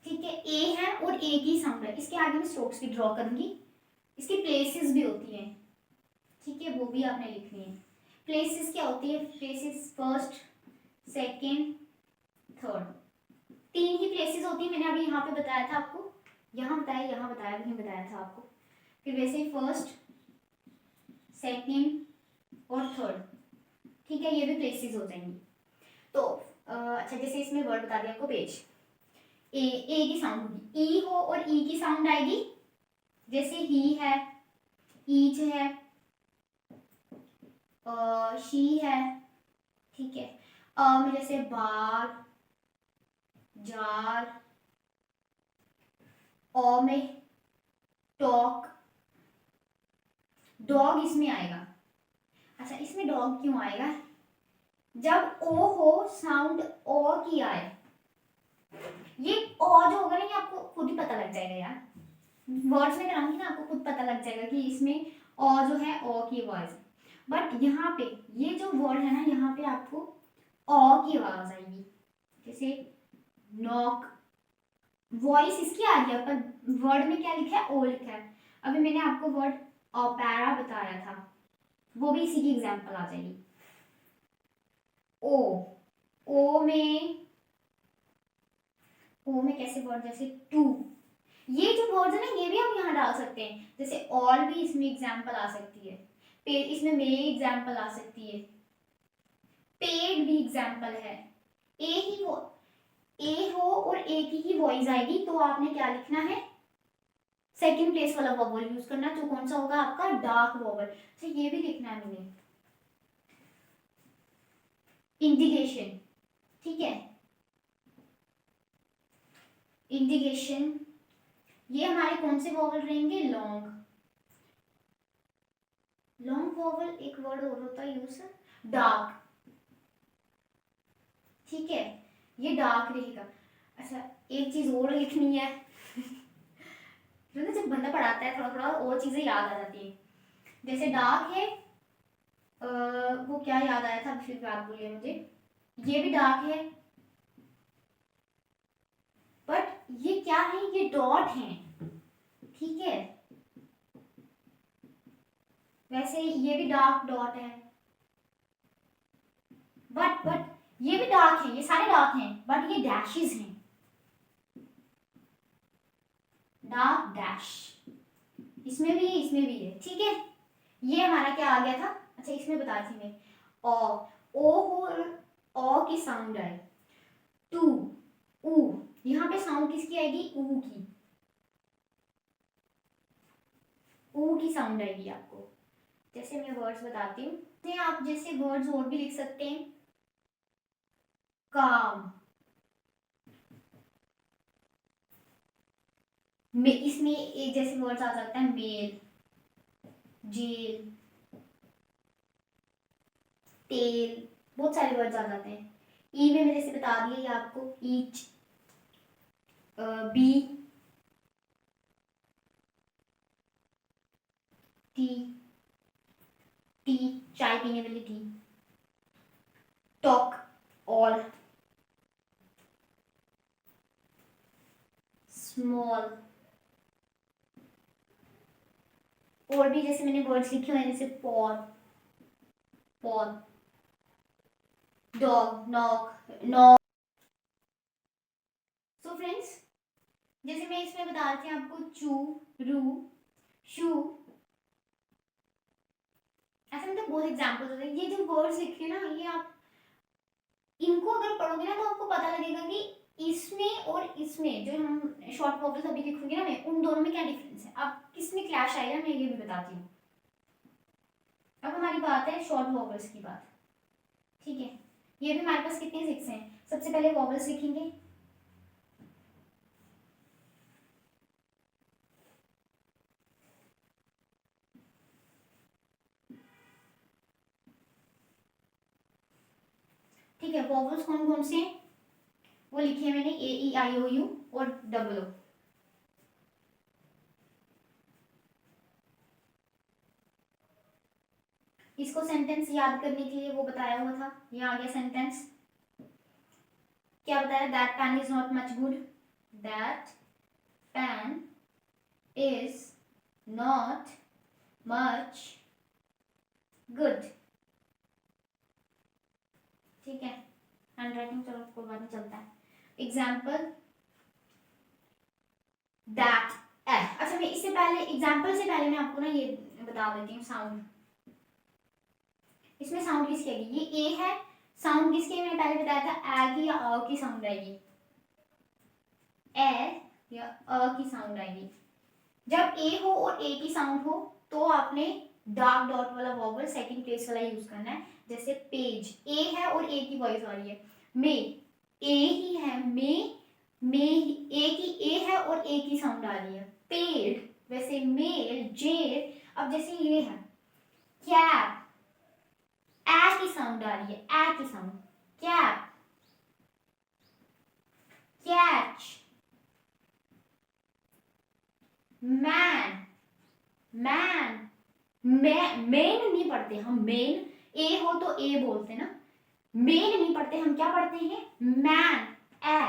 ठीक है, ए है और ए की साउंड है, इसके आगे मैं स्ट्रोक्स भी ड्रॉ करूंगी, इसकी प्लेसेस भी होती हैं, ठीक है, वो भी आपने लिखनी है। प्लेसेस क्या होती है? प्लेसेस फर्स्ट, सेकेंड, थर्ड, 3 ही प्लेसेस होती है। मैंने अभी यहाँ पे बताया था आपको, यहाँ बताया, यहाँ बताया, नहीं बताया था आपको। फिर वैसे ही फर्स्ट, सेकेंड और थर्ड, ठीक है, ये भी प्लेसेस हो जाएंगी। तो अच्छा, जैसे इसमें वर्ड बता दिया आपको पेज, ए की साउंड होगी, ई हो और ई की साउंड आएगी, जैसे ही है, ईच है, शी है, ठीक है। में जैसे बार, जार, ओ में टॉक, डॉग इसमें आएगा। अच्छा, इसमें डॉग क्यों आएगा? जब ओ हो, साउंड ओ की आए, ये ओ जो होगा ना, ये आपको खुद ही पता लग जाएगा यार, वर्ड्स में कराऊंगी ना, आपको खुद पता लग जाएगा कि इसमें ओ जो है ओ की आवाज। बट यहाँ पे ये जो वर्ड है ना, यहाँ पे आपको ओ की आवाज आएगी, जैसे नॉक, वॉइस इसकी आ रही है, पर वर्ड में क्या लिखा है? ओ लिखा है। अभी मैंने आपको वर्ड ओपेरा बताया था, वो भी इसी की एग्जांपल आ जाएगी। ओ में कैसे वर्ड, जैसे टू, ये जो वर्ड है ना, ये भी हम यहाँ डाल सकते हैं, जैसे ऑल भी इसमें एग्जांपल आ सकती है, इसमें मे एग्जांपल आ सकती है, पेड भी एग्जांपल है। ए हो और ए की ही वॉइस आएगी, तो आपने क्या लिखना है? सेकंड प्लेस वाला वॉवल यूज करना, जो कौन सा होगा आपका? Dark vowel. अच्छा, ये भी लिखना है मैंने, इंडिकेशन, ठीक है, इंडिकेशन, ये हमारे कौन से वॉवल रहेंगे? Long vowel. एक वर्ड और होता है यूज, डार्क, ठीक है, ये डार्क रहेगा। अच्छा, एक चीज और लिखनी है जब बंदा पढ़ाता है थोड़ा थोड़ा और चीजें याद आ जाती है, जैसे डार्क है, वो क्या याद आया था, फिर बात बोलिए मुझे, ये भी डार्क है, बट ये क्या है? ये डॉट है, ठीक है, वैसे ये भी डार्क डॉट है, बट ये भी डार्क है, ये सारे डार्क हैं, बट ये डैशेस हैं, डार्क डैश, इसमें भी है, ठीक है, ये हमारे हमारा क्या आ गया था, अच्छा इसमें बता थी मैं, ओ हो ओ की साउंड आए, टू ऊ, यहाँ पे साउंड किसकी आएगी, ऊ की, ऊ की साउंड आएगी आपको। जैसे मैं वर्ड्स बताती हूँ, आप जैसे वर्ड्स और भी लिख सकते हैं, काम, इसमें एक जैसे वर्ड्स आ सकता है, मेल, जेल, तेल, बहुत सारे वर्ड्स आ जाते हैं। ई में मैंने जैसे बता दिया ये आपको, ईच, बी, टी, टी चाय पीने वाली टी, टॉक, ऑल, स्मॉल, और भी जैसे मैंने वर्ड्स लिखे हुए हैं जैसे pot, pot, dog, knock, knock. So friends, जैसे मैं इसमें बता रही थी आपको, चू, रू, शू, ऐसे मतलब बहुत एग्जाम्पल्स होते हैं। ये जो वर्ड्स लिखे ना, ये आप इनको अगर पढ़ोगे ना तो आपको पता लगेगा कि इसमें और इसमें जो हम शॉर्ट वॉवल्स अभी लिखूंगी ना मैं, उन दोनों में क्या डिफरेंस है, अब किसमें क्लैश आएगा मैं ये भी बताती हूँ। अब हमारी बात है शॉर्ट वॉवल्स की बात, ठीक है। ये भी हमारे पास कितने सिक्स हैं, सबसे पहले वॉवल्स लिखेंगे, ठीक है। वॉवल्स कौन कौन से हैं वो लिखे हैं मैंने, ए ई आई ओ यू और डबल ओ। इसको सेंटेंस याद करने के लिए वो बताया हुआ था, ये आ गया सेंटेंस। क्या बताया, that pen is not much good, that pen is not much good, ठीक है। हैंड राइटिंग चलो कोई बात नहीं, चलता है। एग्जाम्पल, दैट, अच्छा मैं इससे पहले एग्जाम्पल से पहले मैं आपको ना ये बता देती हूँ साउंड। इसमें साउंड किसकी आएगी, ये ए है, साउंड किसकी, मैंने पहले बताया था ए की या अ की साउंड आएगी, ए या अ की साउंड आएगी। जब ए हो और ए की साउंड हो तो आपने डार्क डॉट वाला वॉवल सेकंड प्लेस वाला यूज करना है। जैसे पेज, ए है और ए की वॉइस आ रही है, मे, ए ही है, मे ए की, ए है और ए की साउंड आ रही है। पेड, वैसे मेल, जेल, अब जैसे ये है कैप, ए की साउंड आ रही है, ए की sound, cap, catch, man, man, main नहीं पढ़ते हम, मेन, ए हो तो ए बोलते ना, मेन नहीं पढ़ते हम, क्या पढ़ते हैं, मैन, ए।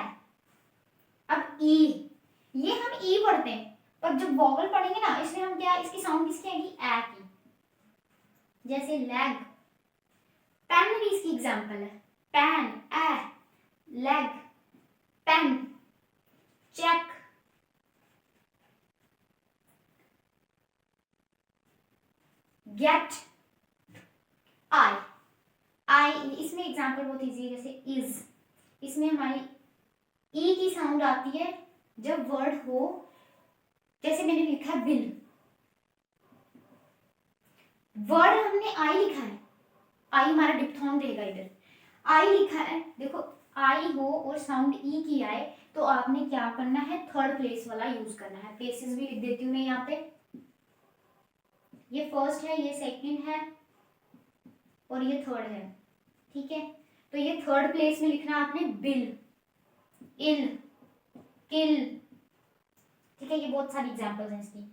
अब ई, ये हम ई पढ़ते हैं, पर जब वॉवल पढ़ेंगे ना इसमें हम क्या, इसकी साउंड किसकी आएगी, ए की। जैसे लेग, पेन भी इसकी एग्जांपल है, पेन, ए, लेग, पेन, चेक, गेट, आई, आई, इसमें एग्जांपल बहुत इजी है। जैसे इज, इसमें हमारी ई की साउंड आती है जब वर्ड हो, जैसे मैंने लिखा है बिल, वर्ड हमने आई लिखा है, आई हमारा डिप्थोन रहेगा इधर, आई लिखा है, देखो आई हो और साउंड ई की आए तो आपने क्या करना है, थर्ड प्लेस वाला यूज करना है। प्लेसेस भी लिख देती हूँ मैं यहाँ पे, ये फर्स्ट है, ये सेकंड है और ये थर्ड है, ठीक है। तो ये थर्ड प्लेस में लिखना आपने बिल, इल, किल, ठीक है। ये बहुत सारी एग्जांपल्स हैं इसकी।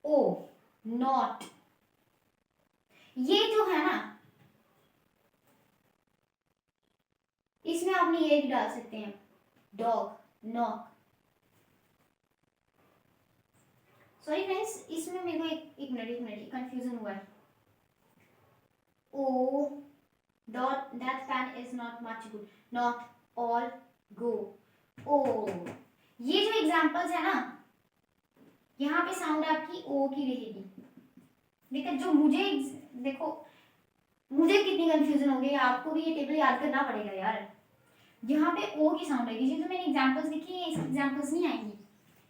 ओ, नॉट, ये जो है ना इसमें आपने ये भी डाल सकते हैं, डॉग, नॉक। सॉरी फ्रेंड्स, इसमें मेरे को एक मिनट कंफ्यूजन हुआ है। O dot, that pen is not much good, not, all, go, O. ये जो एग्जांपल्स है ना, यहाँ पे साउंड आपकी ओ की रहेगी, लेकिन जो मुझे देखो मुझे कितनी कंफ्यूजन हो गई, आपको भी ये टेबल याद करना पड़ेगा यार। यहाँ पे ओ की साउंड आएगी, जो मैंने एग्जांपल्स लिखी है इसकी एग्जांपल्स नहीं आएंगी,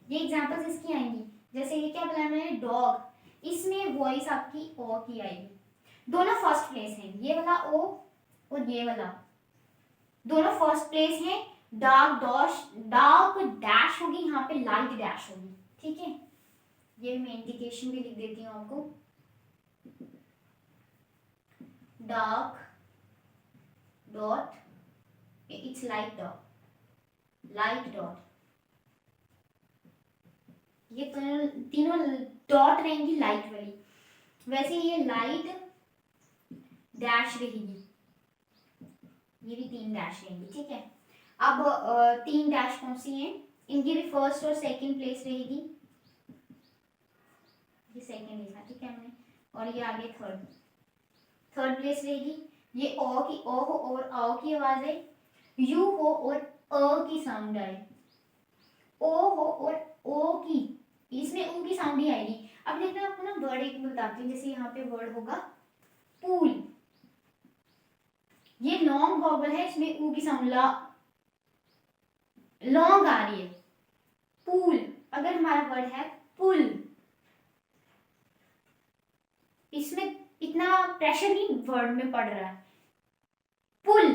ये एग्जांपल्स इसकी आएंगी। जैसे ये क्या बोला मैंने, डॉग, इसमें वॉइस आपकी ओ की आएगी। दोनों फर्स्ट प्लेस हैं, ये वाला ओ और ये वाला दोनों फर्स्ट प्लेस हैं। डार्क डैश होगी, यहाँ पे लाइट डैश होगी, ठीक है। ये मैं इंडिकेशन भी लिख देती हूँ आपको, dark dot, its light dot. ये तीनों डॉट रहेंगी लाइट वाली। वैसे ये लाइट डैश रहेगी, ये भी 3 डैश रहेंगी, ठीक है। अब 3 डैश कौन सी हैं, इनकी भी फर्स्ट और सेकंड प्लेस रहेगी। ये सेकंड लिखा, ठीक है हमने, और ये आगे थर्ड प्लेस रहेगी। ये ओ हो और आओ की आवाज है, यू हो और अ की साउंड आए, ओ हो और ओ की, इसमें ऊ की साउंड ही आएगी। अब देखना आपको ना वर्ड एक बताती हूँ, जैसे यहाँ पे वर्ड होगा पूल, ये लॉन्ग वॉवल है, इसमें ऊ की साउंड लॉन्ग आ रही है। पूल, अगर हमारा वर्ड है पुल, इसमें इतना प्रेशर नहीं वर्ड में पड़ रहा है, पुल।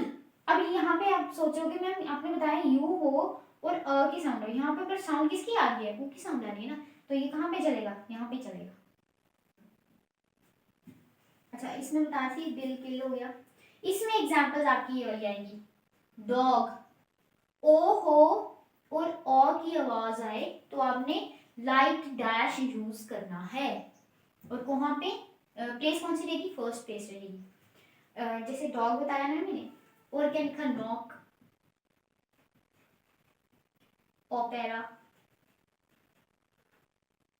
अब यहाँ पे आप सोचोगे मैम आपने बताया यू हो और अ की साउंड हो, यहाँ पे पर साउंड किसकी आ रही है, ऊ की साउंड आ रही है ना, तो ये कहाँ पे चलेगा, यहाँ पे चलेगा। अच्छा इसमें बता थी बिल किल हो गया, इसमें एग्जांपल्स आपकी ये वाली आएंगी, डॉग, ओ हो और ओ की आवाज आए तो आपने लाइट डैश यूज करना है। और वहां पे प्लेस कौन सी रहेगी, फर्स्ट प्लेस रहेगी। जैसे डॉग बताया ना मैंने, और क्या लिखा, नॉक, ओपेरा,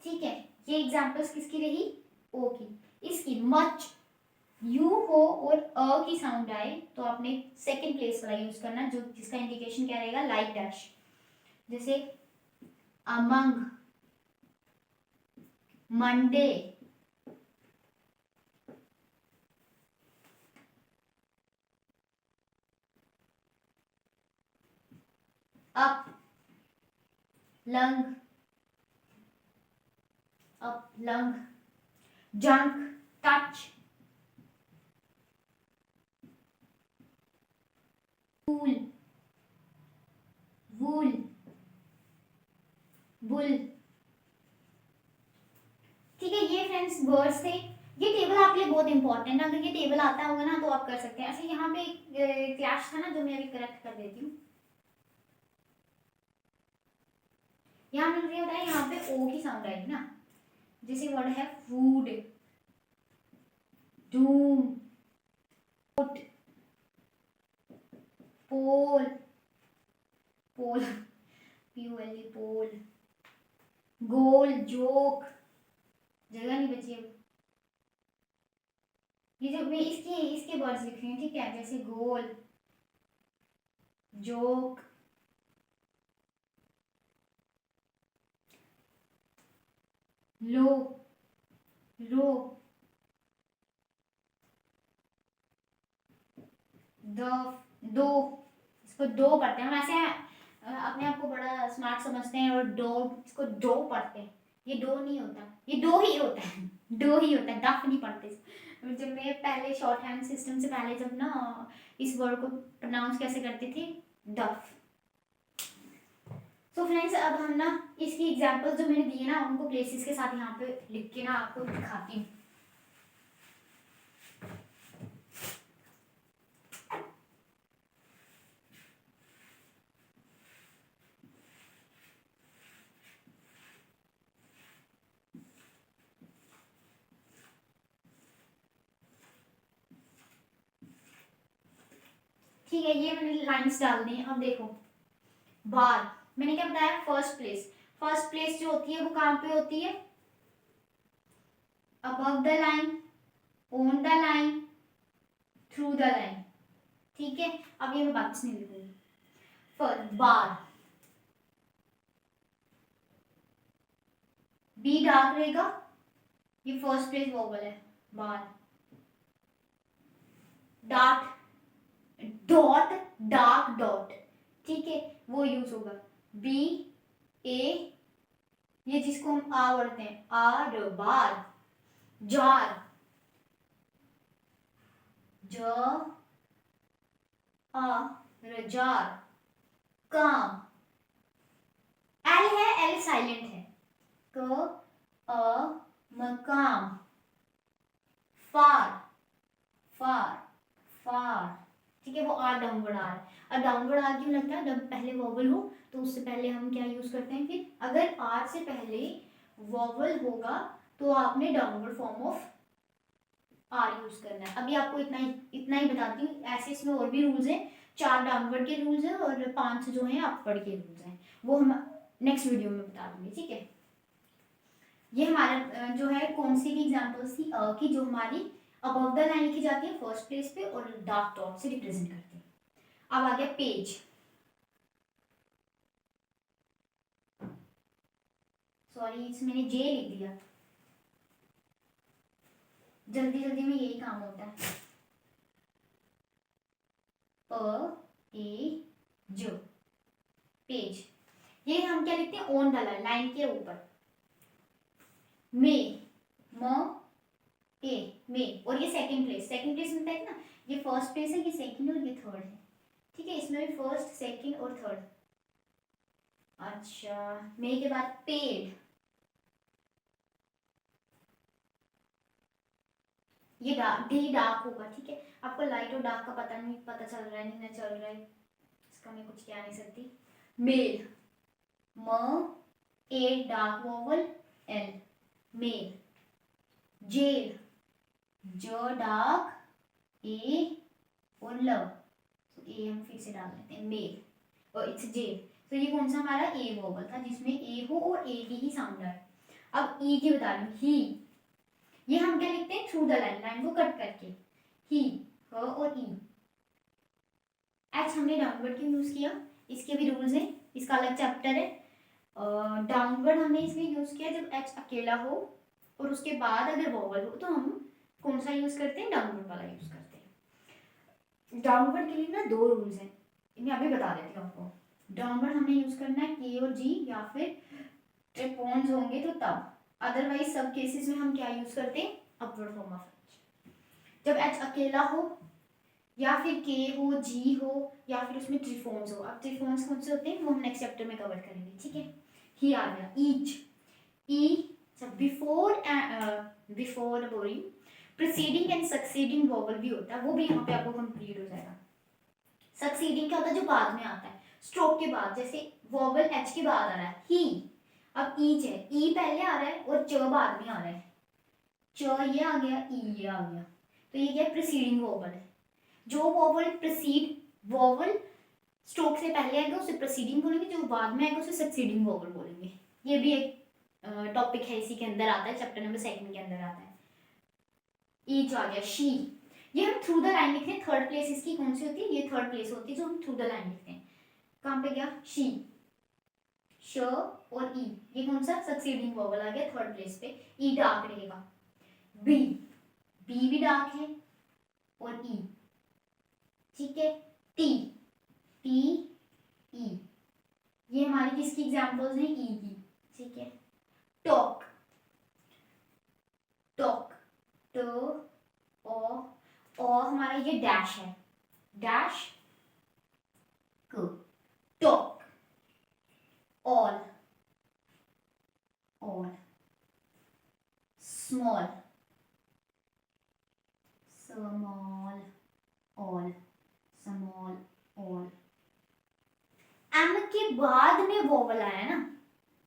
ठीक है। ये एग्जांपल्स किसकी रही, ओ की। इसकी मच, यू हो और अ की साउंड आए तो आपने सेकंड प्लेस वाला यूज करना, जो जिसका इंडिकेशन क्या रहेगा, लाइट डैश। जैसे among, Monday, up lung, junk, touch, wool, wool, bull, ठीक है। ये फ्रेंड्स वर्ड्स थे, ये टेबल आपके लिए बहुत इंपॉर्टेंट है, अगर ये टेबल आता होगा ना तो आप कर सकते हैं। ऐसे यहाँ पे एक क्लैश था ना जो मैं अभी करेक्ट कर देती हूँ। यहाँ मैंने बताया यहाँ पे ओ की साउंड आएगी ना, जैसे वर्ड है फूड, डूम, पोल, पोल, POL, पोल, गोल, जोक, जगह नहीं बची अब। ये जो मैं इसके वर्ड्स लिख रही हूँ, ठीक है, जैसे गोल, जोक, लो, रो, दो, इसको दो पढ़ते हैं हम, ऐसे अपने आप को बड़ा स्मार्ट समझते हैं और इसको दो पढ़ते हैं, ये दो नहीं होता, ये दो ही होता है, दो ही होता है, दफ नहीं पढ़ते। जब मैं पहले शॉर्ट हैंड सिस्टम से पहले जब ना इस वर्ड को प्रोनाउंस कैसे करते थे, दफ। तो फ्रेंड्स अब हम ना इसकी एग्जांपल्स जो मैंने दिए ना उनको प्लेसेस के साथ यहाँ पे लिख के ना आपको दिखाती हूँ। ठीक है, ये मैंने लाइंस डाल दी। अब देखो बार, मैंने क्या बताया, फर्स्ट प्लेस, फर्स्ट प्लेस जो होती है वो कहाँ पे होती है, above the line, on the line, through the line, ठीक है। अब ये मैं वापस नहीं लिखूंगी, बार, बी डार्क रहेगा, ये फर्स्ट प्लेस वोवल है, बार, डार्ट, डॉट, डार्क डॉट, ठीक है, वो यूज होगा। बी ए, ये जिसको हम आ पढ़ते हैं, आर बार, जार, ज आ जार, काम, एल है, एल साइलेंट है, क अ मकाम, फार, फार, फार, ठीक है, वो आर डाउनवर्ड आर। अब डाउनवर्ड आर क्यों लगता है? जब पहले वॉवल हो तो उससे पहले हम क्या यूज करते हैं, फिर अगर आर से पहले वॉवल होगा तो आपने downward form of R use करना है। अभी आपको इतना ही बताती हूँ, ऐसे इसमें और भी रूल्स हैं, 4 डाउनवर्ड के रूल्स हैं और 5 जो हैं अपवर्ड के रूल्स हैं, वो हम नेक्स्ट वीडियो में बता दूंगी, ठीक है। ये हमारा जो है कौन सी भी एग्जांपल्स थी की, जो हमारी अबव द लाइन लिखी जाती है फर्स्ट प्लेस पे और डार्क डॉट से रिप्रेजेंट करते हैं। अब आ गया पेज, सॉरी इसमें मैंने जे लिख दिया, जल्दी जल्दी में यही काम होता है। प ए जो, पेज, ये हम क्या लिखते हैं, ऑन द लाइन, लाइन के ऊपर। मे, म ए, मे, और ये सेकंड प्लेस, सेकंड प्लेस मिलता है ना, ये फर्स्ट प्लेस है, ये सेकंड और ये थर्ड है, ठीक है, इसमें भी फर्स्ट सेकंड और थर्ड। अच्छा, मे के बाद पेड़, ये डार्क, डी डार्क होगा, ठीक है, आपको लाइट और डार्क का पता चल रहा है नहीं, ना चल रहा है, इसका मैं कुछ कह नहीं सकती। मेल, म A dark vowel L, mail. Jail, ज डार्क ए और लव, तो ए हम फिर से डाल देते हैं, मेल, और इट्स जेल। तो ये कौन सा हमारा ए वोवल था जिसमें ए हो और ए की ही साउंड आए। अब ई की बता रही हूँ, ही, ये हम क्या लिखते हैं, थ्रू द लाइन, लाइन को कट करके, ही, ह और ई। एच हमने डाउनवर्ड क्यों यूज किया, इसके भी रूल्स हैं, इसका अलग चैप्टर है। डाउनवर्ड हमने इसलिए यूज किया जब एच अकेला हो और उसके बाद अगर वॉवल हो तो हम कौन सा यूज करते हैं, डाउनवर्ड वाला यूज करते हैं। डाउनवर्ड के लिए ना 2 रूल्स हैं, मैं अभी बता देती हूँ आपको। डाउनवर्ड हमने यूज करना है के और जी, या फिर ट्रिपोन्स होंगे तो तब, अदरवाइज सब केसेस में हम क्या यूज करते हैं, अपवर्ड फॉर्म ऑफ एच। जब एच अकेला हो या फिर के हो, जी हो, या फिर उसमें ट्रिफोन्स हो। अब ट्रिफोन्स कौन से होते हैं वो हम नेक्स्ट चैप्टर में कवर करेंगे, ठीक है। ही आ गया, each, E, before before boring preceding and succeeding vowel भी होता है, वो भी यहाँ पे आपको कंप्लीट हो जाएगा। सक्सीडिंग क्या होता है, जो बाद में आता है, स्ट्रोक के बाद, जैसे वॉवल एच के बाद आ रहा है ही, अब ईच है, ई पहले आ रहा है और च बाद में आ रहा है, च ये आ गया, ई ये आ गया, तो ये क्या प्रीसीडिंग वॉवल है। जो वॉवल प्रीसीड, वॉवल स्ट्रोक से पहले आएगा उसे प्रीसीडिंग बोलेंगे, जो बाद में आएगा उसे सक्सीडिंग वॉवल बोलेंगे। ये भी एक टॉपिक है, इसी के अंदर आता है, चैप्टर नंबर 2 के अंदर आता है। ईच आ गया, शी, ये हम थ्रू द लाइन लिखते हैं, थर्ड प्लेस इसकी कौन सी होती है, ये थर्ड प्लेस होती है जो हम थ्रू द लाइन लिखते हैं। कहाँ पे गया, शी, श और ई, ये कौन सा सक्सीडिंग वॉवल आ गया थर्ड प्लेस पे, ई डार्क रहेगा। बी, बी भी डार्क है और ई, ठीक है। टी, टी ई, ये हमारी किसकी एग्जांपल्स हैं, ई की, ठीक है। टॉक, टॉक, ट ओ हमारा ये डैश है, डैश क, talk, all, all, small, small, all, small, all. M के बाद में वोवल आया ना,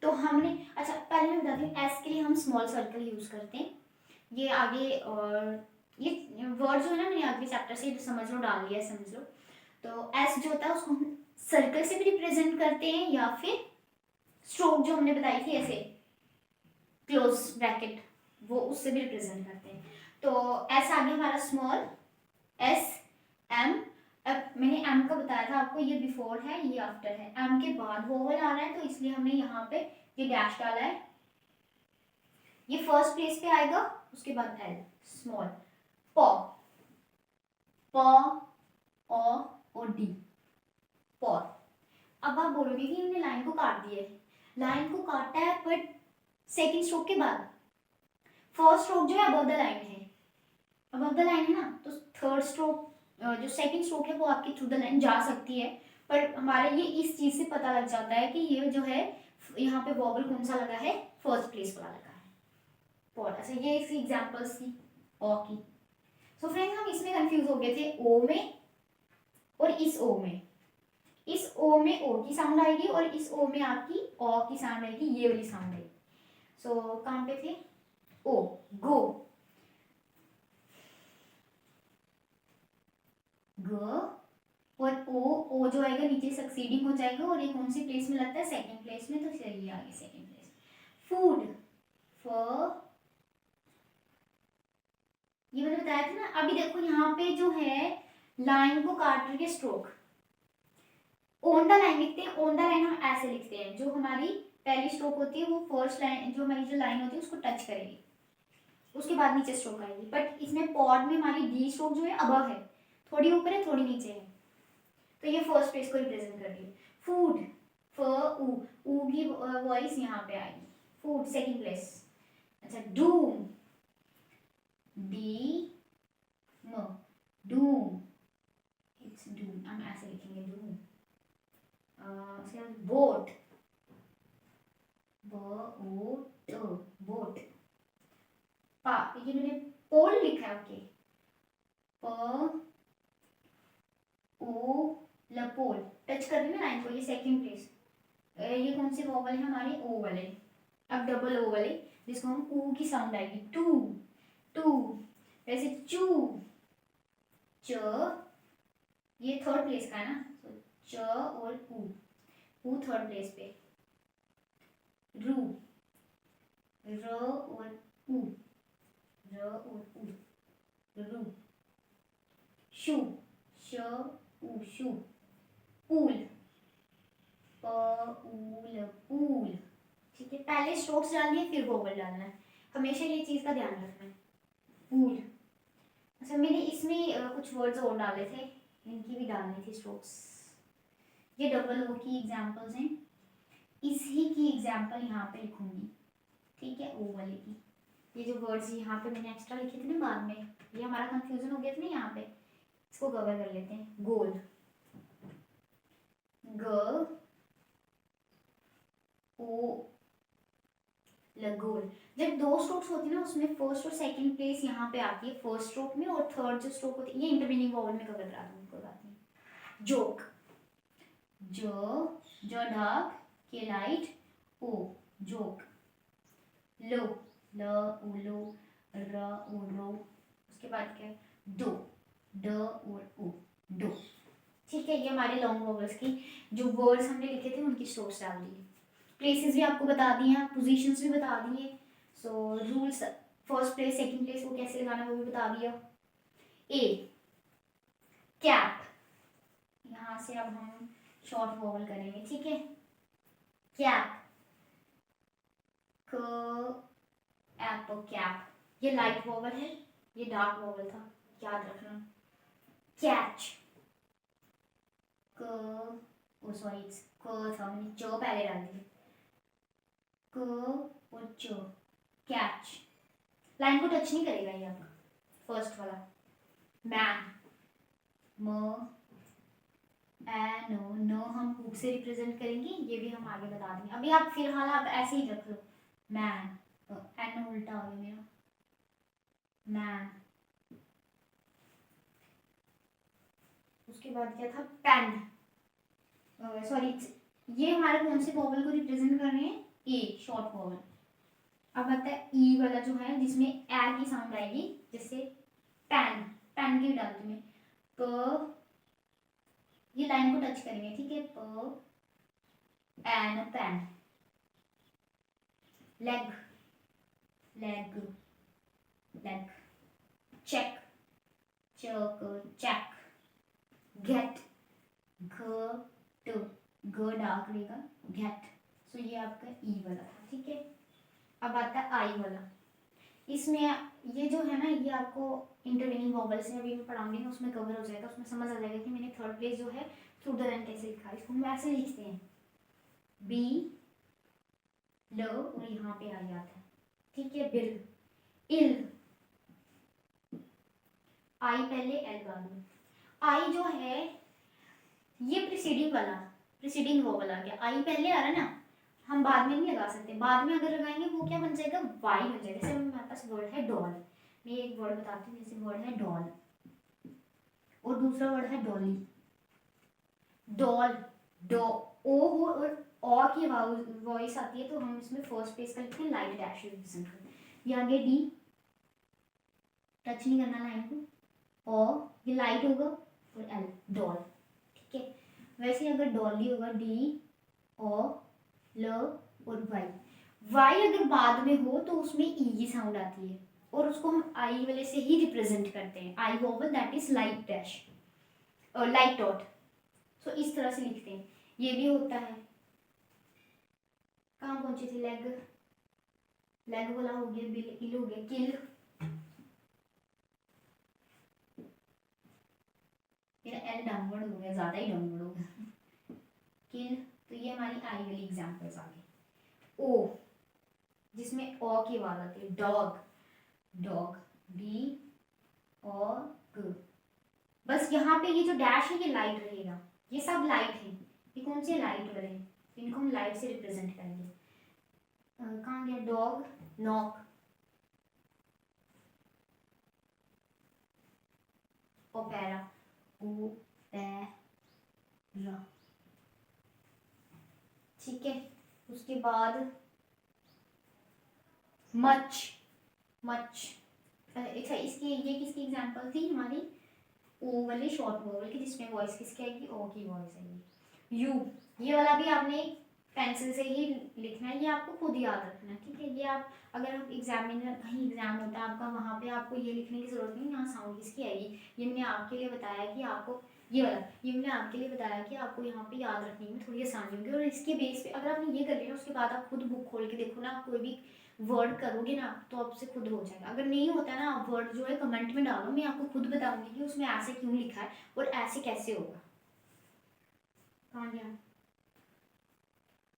तो हमने, अच्छा पहले मैं बताती हूँ, एस के लिए हम स्मॉल सर्कल यूज करते हैं, ये आगे, और ये वर्ड जो है ना मैंने आगे चैप्टर से समझ लो, डाल लिया समझ लो। तो एस जो होता है उसको हम सर्कल से भी रिप्रेजेंट करते हैं, या फिर स्ट्रोक जो हमने बताई थी ऐसे क्लोज ब्रैकेट, वो उससे भी रिप्रेजेंट करते हैं। तो एस आगे हमारा स्मॉल, एस एम, अब मैंने एम का बताया था आपको, ये बिफोर है ये आफ्टर है, एम के बाद वोवल आ रहा है तो इसलिए हमने यहाँ पे ये डैश डाला है, ये फर्स्ट प्लेस पे आएगा, उसके बाद एल, स्मॉल। पॉ, प ओ और डी, पॉर। अब आप बोलोगे कि हमने लाइन को काट दिया है, लाइन को काटा है बट सेकंड स्ट्रोक के बाद। फर्स्ट स्ट्रोक जो है अबव द लाइन है, अबव द लाइन है ना, तो थर्ड स्ट्रोक जो सेकंड स्ट्रोक है वो आपकी थ्रू द लाइन जा सकती है, पर हमारे ये इस चीज से पता लग जाता है कि ये जो है यहाँ पे वॉवल कौन सा लगा है, फर्स्ट प्लेस वाला लगा है, पॉर। अच्छा ये इसकी एग्जांपल्स थी ओ की। सो फ्रेंड्स हम इसमें कंफ्यूज हो गए थे ओ में और इस ओ में। इस ओ में ओ की साउंड आएगी और इस ओ में आपकी ओ की साउंड आएगी, ये वाली साउंड आएगी। सो कहाँ पे थे, ओ, गो, ग, और ओ जो आएगा नीचे सक्सीडिंग हो जाएगा, और ये कौन सी प्लेस में लगता है, सेकंड प्लेस में, तो चलिए आगे सेकंड प्लेस। फूड, फ, ये मैंने बताया था ना। अभी देखो यहाँ पे जो है लाइन को काट रही है स्ट्रोक, ऑन द लाइन लिखते हैं, ऑन द लाइन हम ऐसे लिखते हैं, जो हमारी पहली स्ट्रोक होती है वो फर्स्ट लाइन, जो हमारी जो लाइन होती है उसको टच करेगी, उसके बाद नीचे स्ट्रोक आएगी। बट इसमें पॉड में हमारी डी स्ट्रोक जो है अबव है, थोड़ी ऊपर है थोड़ी नीचे है, तो ये फर्स्ट प्लेस को रिप्रेजेंट कर रही है। फूड, फ ऊ की वॉइस यहाँ पे आएगी, फूड सेकंड प्लेस। अच्छा डूम, डी म, डूम, इट्स डूम, हम ऐसे लिखेंगे डूम। उसके बाद बोट, बोट, बोट, पा, ये मैंने पोल लिखा है, ओके, प ओ लपोल, टच कर रही है ना लाइन को, ये सेकंड प्लेस। ये कौन से वोवल है हमारे, ओ वाले। अब डबल ओ वाले जिसको हम ऊ की साउंड आएगी, टू, टू, वैसे चू, च, ये थर्ड प्लेस का है ना, तो च और ऊ थर्ड प्लेस पे, रू, र और ऊ, र और ऊ, रू, शू, श ऊ, शू, पूल, पूल, पूल। ठीक है, पहले स्ट्रोक्स डालनी है फिर वोवल डालना है, हमेशा ये चीज का ध्यान रखना है। पूल। अच्छा मैंने इसमें कुछ वर्ड्स और डाले थे, इनकी भी डालनी थी स्ट्रोक्स। ये डबल ओ की एग्जांपल्स हैं, इसी की एग्जांपल यहाँ पे लिखूंगी, ठीक है, ओ वाले की। ये जो वर्ड्स यहाँ पे मैंने एक्स्ट्रा लिखे थे ना बाद में, ये हमारा कंफ्यूजन हो गया था ना यहाँ पे, इसको कवर कर लेते हैं। गोल, ग ओ लगोल। जब दो स्ट्रोक्स होती है ना उसमें फर्स्ट और सेकंड प्लेस यहाँ पे आती है फर्स्ट स्ट्रोक में, और थर्ड जो स्ट्रोक होती है ये इंटरमीनिंग वॉवल में कवर करा दूंगी, कोई बात नहीं। जोक, जो डार्क के लाइट, ओ जोक। लो, ल ओ लो, र ओ रो, उसके बाद क्या है, दो, ड और ओ, दो। ठीक है, ये हमारे लॉन्ग वॉवल्स की जो वर्ड्स हमने लिखे थे उनकी स्ट्रोक्स डाल दी, प्लेसेस भी आपको बता दिए, पोजीशंस भी बता दिए। So rules, first place second place को कैसे लगाना वो भी बता दिया। ए, कैप, यहाँ से अब हम शॉर्ट वॉवल करेंगे, ठीक है, कैप, क एप, कैप, ये लाइट वॉवल है, ये डार्क वॉवल था, याद रखना। कैच, क, ओ सॉरी क था, मैंने च पहले डाल दिया, क और च, कैच। लाइन को टच नहीं करेगा ये आपका फर्स्ट वाला। मैन, म एन नो हम हुक से रिप्रेजेंट करेंगे, ये भी हम आगे बता देंगे, अभी आप फिलहाल आप ऐसे ही रख लो। मैन, एन उल्टा हो गया मेरा, मैन। उसके बाद क्या था, पेन, सॉरी ये हमारे कौन से वॉवल को रिप्रेजेंट कर रहे हैं, ए शॉर्ट वॉवल। अब आता है ई वाला जो है जिसमें ए की साउंड आएगी, जैसे पेन, पेन की डाल दूं मैं, प, ये लाइन को टच करेंगे, ठीक है, प N pen. Leg, leg, leg. Check, chuck, check. Get, घ ट, ग डार्क रहेगा, गेट। सो ये आपका ई वाला था, ठीक है। अब आता है आई वाला, इसमें ये जो है ना, ये आपको इंटरवेनिंग वॉवल्स है, अभी मैं पढ़ाऊंगी ना उसमें कवर हो जाएगा, उसमें समझ आ जाएगा कि मैंने थर्ड प्लेस जो है थ्रू द लाइन कैसे लिखा है। इसको हम ऐसे लिखते हैं, बी ल और यहाँ पे आ जाता है, ठीक है, बिल, इल, आई पहले एल बाद में। आई जो है ये प्रीसीडिंग वोवल आ गया, आई पहले आ रहा है ना, हम बाद में नहीं लगा सकते, बाद में अगर लगाएंगे वो क्या बन जाएगा, वाई बन जाएगा। जैसे हमारे पास वर्ड है डॉल, मैं एक वर्ड बताती हूँ, जैसे वर्ड है डॉल और दूसरा वर्ड है डॉली, डॉल, डॉ, ओ हो और ऑ की वॉइस आती है तो हम इसमें फर्स्ट पेज का लिखते हैं लाइट डैश रिप्रेजेंट करते हैं। ये आगे डी, टच नहीं करना लाइन को, ओ ये लाइट होगा और एल डॉल, ठीक है। वैसे अगर डॉली होगा डी ओ ल और वाई, वाई अगर बाद में हो तो उसमें ई की साउंड आती है और उसको हम आई वाले से ही रिप्रेजेंट करते हैं, I vowel that is light dash और लाइट डॉट। सो इस तरह से लिखते हैं। ये भी होता है, कहाँ पहुंचे थे, लेग, लेग वाला हो गया, बिल, इल हो गया, किल, मेरा एल डाउनवर्ड हो गया, ज्यादा ही डाउनवर्ड हो गया, किल। तो ये हमारी आई वाली एग्जांपल्स आ गई। ओ जिसमें ओ की आवाज आती है, डॉग, डॉग, डी और ग। बस यहाँ पे ये जो डैश है ये लाइट रहेगा, ये सब लाइट है, ये कौन से लाइट वाले हैं, इनको हम लाइट से रिप्रेजेंट करेंगे। कहाँ गया, डॉग, नॉक, ओपेरा, ओ पेरा, ठीक है। उसके बाद मच, मच, अच्छा इसकी ये किसकी एग्जांपल थी, हमारी ओ वाले शॉर्ट वोवल की, जिसमें वॉइस किसकी आएगी, ओ की वॉइस आएगी। यू, ये वाला भी आपने पेंसिल से ही लिखना है, ये आपको खुद याद रखना है, ठीक है। ये आप अगर आप एग्जामिनर कहीं एग्जाम होता है आपका, वहाँ पे आपको ये लिखने की जरूरत नहीं, यहाँ साउंड किसकी आएगी, ये मैंने आपके लिए बताया कि आपको ये वाला, ये मैंने आपके लिए बताया कि आपको यहाँ पे याद रखने में थोड़ी आसानी होगी। और इसके बेस पे अगर आपने ये कर लिया उसके बाद आप खुद बुक खोल के देखो ना, आप कोई भी वर्ड करोगे ना तो आपसे खुद हो जाएगा। अगर नहीं होता ना, आप वर्ड जो है कमेंट में डालो, मैं आपको खुद बताऊंगी कि उसमें ऐसे क्यों लिखा है और ऐसे कैसे होगा। कहाँ गया,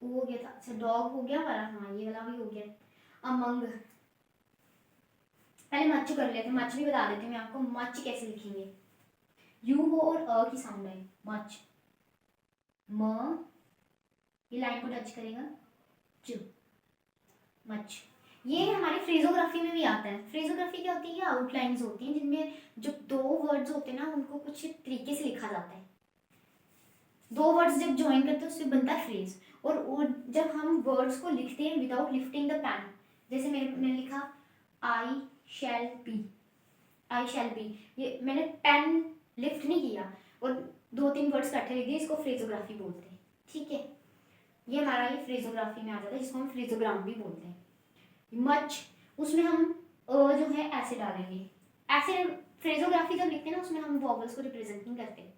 वो हो गया था, अच्छा डॉग हो गया हमारा, हाँ ये वाला भी हो गया। अमंग, पहले मच कर लेते, मच भी बता देते हैं मैं आपको, मच कैसे लिखेंगे, यू हो और अ की साउंड है, मच, म, ये लाइन को टच करेगा, च, मच। ये हमारी फ्रेजोग्राफी में भी आता है। फ्रेजोग्राफी क्या होती है, आउटलाइंस होती हैं जिनमें जो दो वर्ड्स होते हैं ना उनको कुछ तरीके से लिखा जाता है, दो वर्ड्स जब ज्वाइन करते हैं उससे बनता है फ्रेज। और जब हम वर्ड्स को लिखते हैं विदाउट लिफ्टिंग द पेन, जैसे मैंने लिखा आई shall be, I shall be, ये मैंने पेन लिफ्ट नहीं किया और दो तीन वर्ड्स इकट्ठे लिख दिए, इसको फ्रेजोग्राफी बोलते हैं, ठीक है। ये हमारा ये फ्रेजोग्राफी में आ जाता है, जिसको हम फ्रेजोग्राम भी बोलते हैं। मच, उसमें हम जो है ऐसे डालेंगे, ऐसे फ्रेजोग्राफी जब लिखते हैं ना उसमें हम वॉवल्स को रिप्रेजेंट नहीं करते।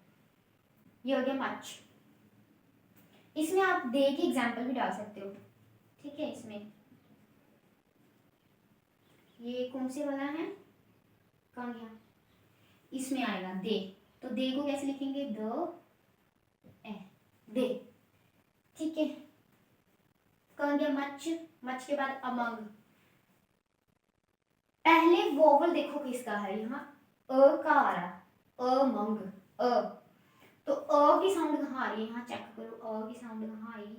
ये हो गया मच। इसमें आप दे की एग्जांपल भी डाल सकते हो, ठीक है। इसमें ये कौन से वाला है, कहाँ गया, इसमें आएगा दे, तो दे को कैसे लिखेंगे, द ए, दे, ठीक है। कहाँ गया मच, मच के बाद अमंग, पहले वोवल देखो किसका है, यहाँ अ का आ रहा, अमंग, अ, तो अ की साउंड कहाँ आ रही है, यहाँ चेक करो, अ की साउंड कहाँ आई,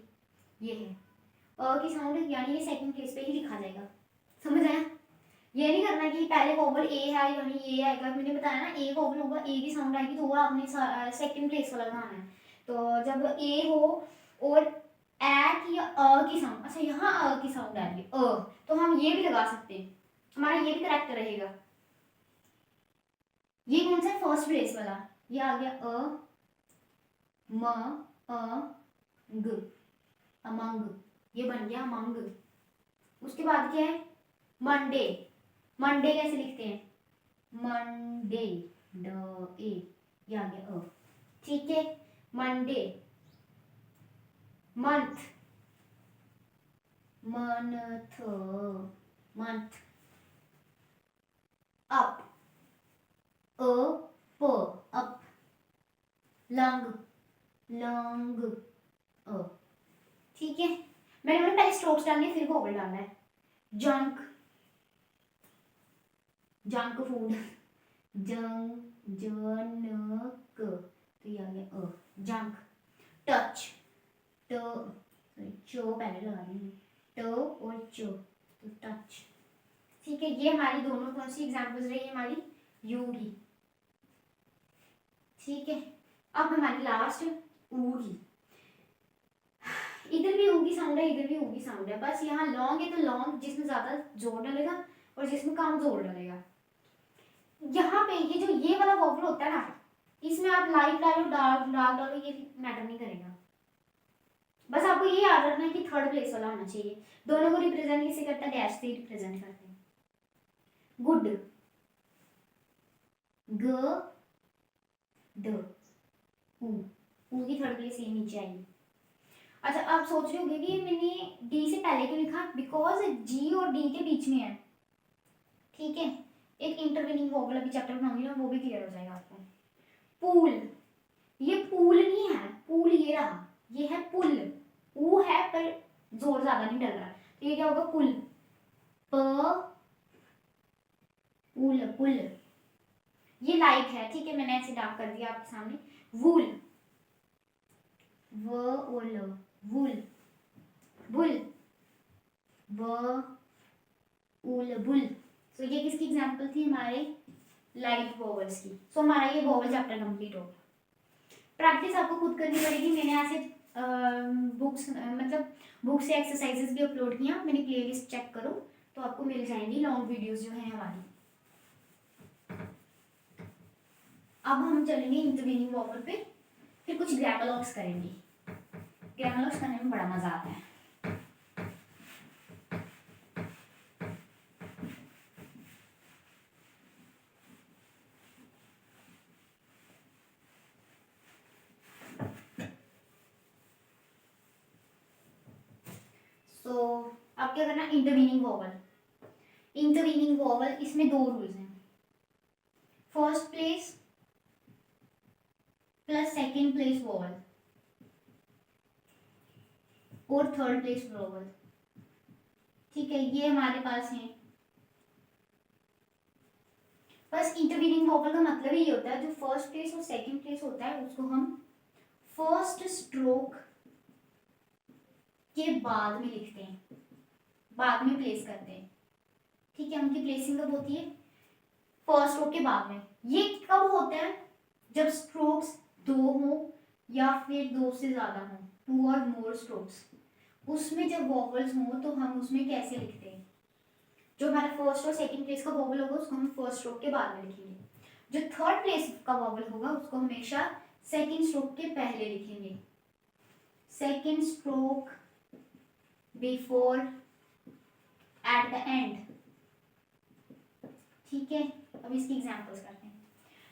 ये है अ की साउंड, यानी ये सेकंड प्लेस पे ही लिखा जाएगा, समझ आया। ये नहीं करना कि पहले वोवल ए है यानी ये आएगा, मैंने बताया ना ए वोवल होगा, ए की साउंड आएगी तो वो आपने सेकंड प्लेस वाला लगाना है। तो जब ए हो और ए की या अ की साउंड, अच्छा यहाँ अ की साउंड आ रही है अ, तो हम ये भी लगा सकते हैं, हमारा ये भी करेक्ट रहेगा। ये कौन सा है, फर्स्ट प्लेस वाला, ये आ गया अ म अ ग, अमंग, ये बन गया अमंग। उसके बाद क्या है, मंडे, मंडे कैसे लिखते हैं, मंडे, ड ए, ये आ गया अ, ठीक है। मंडे, मंथ, मनथ, मंथ, अप, अ प, अप, लंग, लंग, अ। ठीक है, मैंने पहले स्ट्रोक्स डालने फिर वोवल डालना है। जंक, जंक फूड, जंक, जनक, तो ये आ गया अ, जंक। टच, ट, चो पहले लगा देंगे, ट और चो, तो टच। ठीक है, ये हमारी दोनों कौन सी एग्जाम्पल्स रही हमारी, यू की। ठीक है, अब हमारी लास्ट ऊ की। इधर भी ऊ की साउंड है, इधर भी ऊ की साउंड है, बस यहाँ लॉन्ग है तो लॉन्ग जिसमें ज्यादा जोर डलेगा और जिसमें कम जोर डलेगा। यहाँ पे ये जो ये वाला वोवल होता है ना, इसमें आप लाइट डालो डार्क डार्क डालो, ये मैटर नहीं करेगा। बस आपको ये याद रखना है कि थर्ड प्लेस वाला होना चाहिए। दोनों को रिप्रेजेंट किसे करता है, डैश से रिप्रेजेंट करते हैं। गुड, ग, ड, ऊ, ऊ की थर्ड प्लेस ये नीचे आएगी। अच्छा, आप सोच रहे होंगे कि मैंने डी से पहले क्यों लिखा, बिकॉज जी और डी के बीच में है। ठीक है, एक इंटरवीनिंग वोवल अभी चैप्टर बनाऊंगी ना, वो भी क्लियर हो जाएगा आपको। पूल, ये पूल नहीं है, पूल ये रहा, ये है पुल। ऊ है पर जोर ज्यादा नहीं डल रहा, तो ये क्या होगा, पुल, प, पुल, पुल। ये लाइक है, ठीक है, मैंने ऐसे डार्क कर दिया आपके सामने। वूल, व और ल, वूल, बुल, व उल, बुल। सो ये किसकी एग्जांपल थी, हमारे लाइट वोवल्स की। सो हमारा ये वोवल चैप्टर कंप्लीट हो। प्रैक्टिस आपको खुद करनी पड़ेगी। मैंने ऐसे बुक्स मतलब बुक से एक्सरसाइजेस भी अपलोड किया, मैंने प्लेलिस्ट चेक करो तो आपको मिल जाएंगी लॉन्ग वीडियोस जो है हमारी। अब हम चलेंगे इंटरवीनिंग वोवल पे, फिर कुछ ग्रामर करेंगे। ग्रामर करने में बड़ा मजा आता है। तो अब क्या करना, इंटरवीनिंग वोवल। इंटरवीनिंग वोवल, इसमें दो रूल्स हैं, first place plus second place vowel और थर्ड प्लेस वोवल। ठीक है, ये हमारे पास है। बस इंटरवीनिंग वोवल का मतलब ही होता है, जो फर्स्ट प्लेस और सेकंड प्लेस होता है उसको हम फर्स्ट स्ट्रोक के बाद में लिखते हैं, बाद में प्लेस करते हैं। ठीक है, उनकी प्लेसिंग कब होती है, फर्स्ट स्ट्रोक के बाद में। ये कब होता है, जब स्ट्रोक्स दो हो या फिर दो से ज्यादा हो, टू और मोर स्ट्रोक्स, उसमें जब वोवल्स हो तो हम उसमें कैसे लिखते हैं, जो हमारा फर्स्ट और सेकंड प्लेस का वोवल होगा उसको हम फर्स्ट स्ट्रोक के बाद में लिखेंगे, जो थर्ड प्लेस का वोवल होगा उसको हमेशा सेकंड स्ट्रोक के पहले लिखेंगे, second stroke before at the end. ठीक है, अब इसकी एग्जांपल्स करते हैं।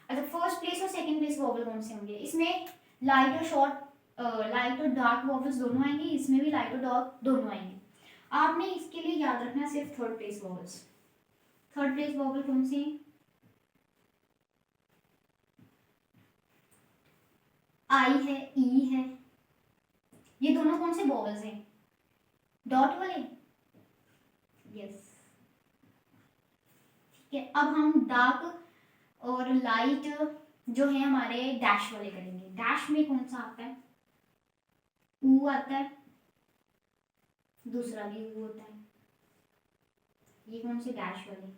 अच्छा, फर्स्ट प्लेस और सेकंड प्लेस वोवल कौन से होंगे, इसमें लाइट और शॉर्ट, लाइट और डार्क वोवल्स दोनों आएंगे, इसमें भी लाइट और डार्क दोनों आएंगे। आपने इसके लिए याद रखना सिर्फ third place vowels. Third place vowel कौन सी है, आई है, ई है, ये दोनों कौन से वोवल्स हैं, डॉट वाले। यस, ठीक है, अब हम डार्क और लाइट जो है हमारे डैश वाले करेंगे। डैश में कौन सा आता है, ऊ आता है, दूसरा भी ऊ होता है। ये कौन से डैश वाले,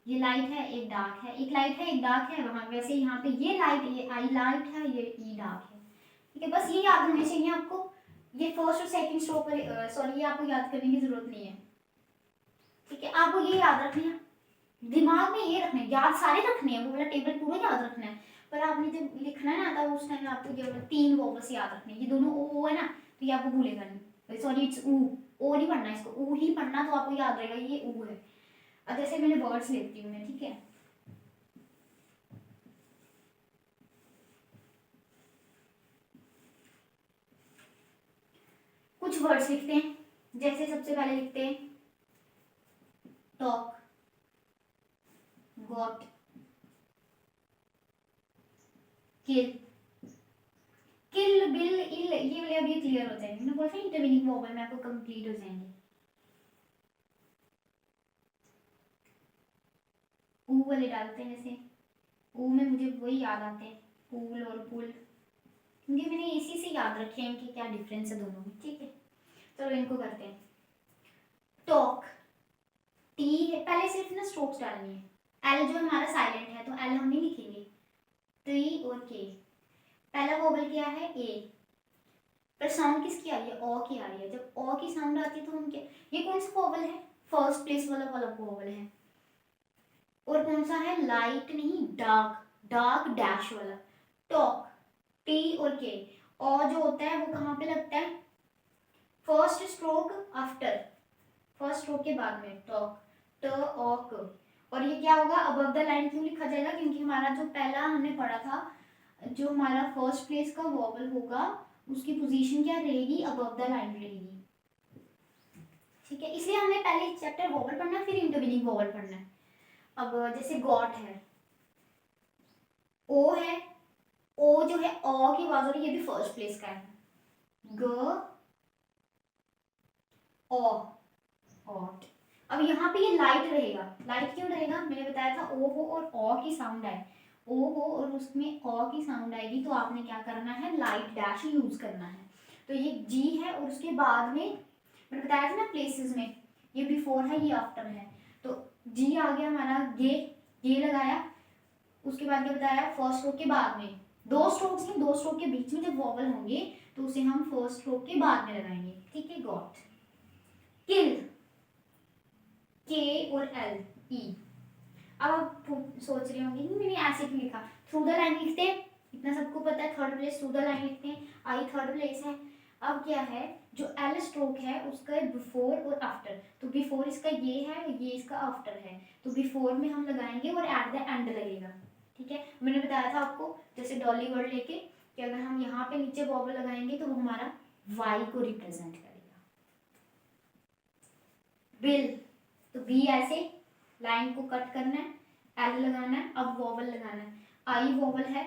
ये लाइट है एक डार्क है, एक लाइट है एक डार्क है, वहां वैसे यहाँ पे ये लाइट, ये आई लाइट है, ये ई डार्क है। ठीक है, बस ये याद होने चाहिए आपको। ये फर्स्ट और सेकंड स्ट्रोक पर, सॉरी, ये आपको याद करने की जरूरत नहीं है। ठीक है, आपको ये याद रखना है, दिमाग में ये रखना है, याद सारे रखने हैं, वो वाला टेबल पूरा याद रखना है, पर आपने जब लिखना है ना तब उस टाइम आपको केवल तीन वोवल्स याद रखने हैं। ये दोनों ओ है ना, तो ये आपको भूलेगा नहीं, सॉरी इट्स ऊ, ओ नहीं पढ़ना इसको, ऊ ही पढ़ना, तो आपको याद रहेगा ये ऊ है। अब जैसे मैंने वर्ड्स लिखती हूँ मैं, ठीक है, कुछ वर्ड्स लिखते हैं, जैसे सबसे पहले लिखते हैं टॉक, गॉट, किल, किल, बिल, इल, ये वाले अभी क्लियर हो जाएंगे। मैंने बोला था इंटरमीनिंग वोवल में आपको कंप्लीट हो जाएंगे। ऊ वाले डालते हैं, जैसे ऊ में मुझे वही याद आते हैं, पूल और पुल, क्योंकि मैंने इसी से याद रखे हैं कि क्या डिफरेंस है दोनों में। ठीक है, चलो इनको करते हैं। टॉक, टी है, पहले सिर्फ ना स्ट्रोक्स डालनी है। एल जो हमारा साइलेंट है तो एल हम नहीं लिखेंगे। टी और के, पहला वोवल क्या है, ए, पर साउंड किसकी आ रही है, ओ की आ रही है। जब ओ की साउंड आती है तो हम क्या, ये कौन सा वोवल है, फर्स्ट प्लेस वाला वाला वोवल है। और कौन सा है, लाइट नहीं, डार्क, डार्क डैश वाला। टॉक, टी और के, ओ जो होता है वो कहाँ पे लगता है, first stroke after, first stroke के बाद में, टॉक, ट ऑक। और ये क्या होगा, अबव द लाइन क्यों लिखा जाएगा, क्योंकि हमारा जो पहला हमने पढ़ा था, जो हमारा फर्स्ट प्लेस का वोवल होगा उसकी पोजीशन क्या रहेगी, अबव द लाइन रहेगी। ठीक है, इसलिए हमने पहले चैप्टर वोवल पढ़ना, फिर इंटरमीनिंग वोवल पढ़ना है। अब जैसे गॉट है, ओ है, ओ जो है ओ की आवाज हो रही है, ये भी फर्स्ट प्लेस का है, ग ओ, ऑट। अब यहाँ पे ये लाइट रहेगा, लाइट क्यों रहेगा, मैंने बताया था ओ हो और ओ की साउंड आए, ओ हो और उसमें ओ की साउंड आएगी तो आपने क्या करना है, लाइट डैश यूज करना है। तो ये जी है और उसके बाद में मैंने बताया था ना प्लेसेस में, ये बिफोर है ये आफ्टर है, तो जी आ गया हमारा, ये लगाया, उसके बाद क्या बताया, फर्स्ट स्ट्रोक के बाद में, दो स्ट्रोक्स हैं, दो स्ट्रोक के बीच में जब वॉवल होंगे तो उसे हम फर्स्ट स्ट्रोक के बाद में लगाएंगे। ठीक है, गॉट, किल, के और एल, ई। अब आप सोच रहे होंगे कि मैंने ऐसे क्यों लिखा, थ्रू द लाइन लिखते हैं, इतना सबको पता है, third place through the line लिखते हैं, आई थर्ड प्लेस है। अब क्या है, जो एल स्ट्रोक है उसका बिफोर और आफ्टर, तो बिफोर इसका ये है, ये इसका आफ्टर है, तो बिफोर में हम लगाएंगे और एट द एंड लगेगा। ठीक है, मैंने बताया था आपको जैसे डॉली वर्ड लेके कि अगर हम यहाँ पे नीचे वॉवल लगाएंगे तो वो हमारा वाई को रिप्रेजेंट करेगा। बिल, तो बी ऐसे लाइन को कट करना है, एल लगाना है, अब वॉवल लगाना है, आई वॉवल है,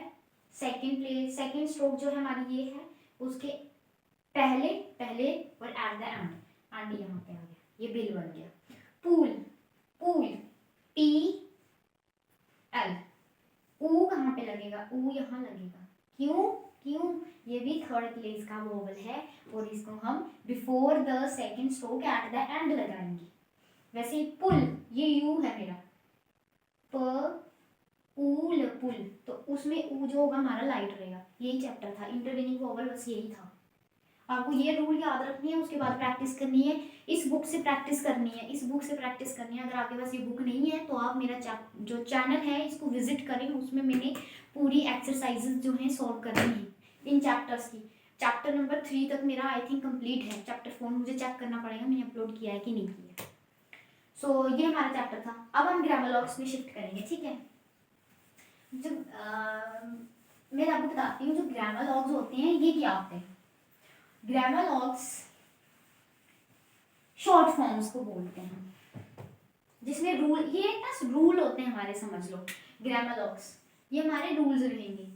सेकंड प्लेस, सेकंड स्ट्रोक जो है हमारी ये है, उसके पहले पहले और एट द एंड, एंड यहाँ पे आ गया, ये बिल बन गया। पूल, पूल, टी एल, ऊ कहाँ पे लगेगा, ऊ यहाँ लगेगा, क्यों, क्यों, ये भी थर्ड प्लेस का वोवल है और इसको हम before the second stroke at the end लगाएंगे। वैसे पुल, ये यू है मेरा, प ऊल पुल, तो उसमें ऊ जो होगा हमारा लाइट रहेगा। यही चैप्टर था, इंटरवीनिंग वोवल बस यही था। आपको ये रूल याद रखनी है, उसके बाद प्रैक्टिस करनी है, इस बुक से प्रैक्टिस करनी है, इस बुक से प्रैक्टिस करनी है। अगर आपके पास ये बुक नहीं है तो आप मेरा जो चैनल है इसको विजिट करें, उसमें मैंने पूरी एक्सरसाइजेस जो हैं सॉल्व करनी है इन चैप्टर्स की। चैप्टर नंबर 3 तक मेरा आई थिंक कंप्लीट है, चैप्टर 4 मुझे चेक करना पड़ेगा मैंने अपलोड किया है कि नहीं किया। सो ये हमारा चैप्टर था। अब हम ग्रामर में शिफ्ट करेंगे। ठीक है, जब मैं आपको बताती हूँ जो ग्रामर लॉग्स होते हैं ये क्या होते हैं। ग्रामर लॉग्स शॉर्ट फॉर्म्स को बोलते हैं, जिसमें रूल, ये ना रूल होते हैं हमारे, समझ लो ग्रामर लॉग्स ये हमारे रूल्स रहेंगे।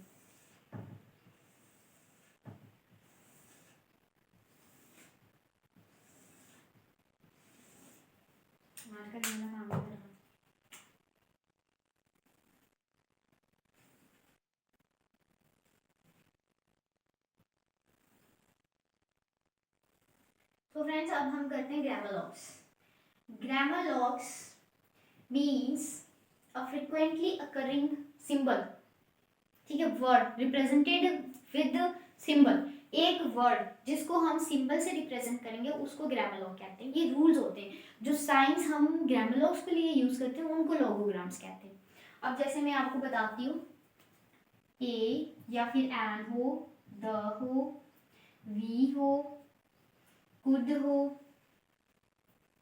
तो फ्रेंड्स अब हम करते हैं grammar logs. Grammar logs means अ फ्रीक्वेंटली अकरिंग सिंबल, ठीक है, वर्ड रिप्रेजेंटेड विद सिंबल, एक वर्ड जिसको हम सिंबल से रिप्रेजेंट करेंगे उसको ग्रामर लॉग कहते हैं। ये रूल्स होते हैं, जो साइंस हम ग्रामर लॉग्स के लिए यूज करते हैं उनको लॉगोग्राम्स कहते हैं। अब जैसे मैं आपको बताती हूँ, ए या फिर एन हो, द हो, वी हो, गुड हो,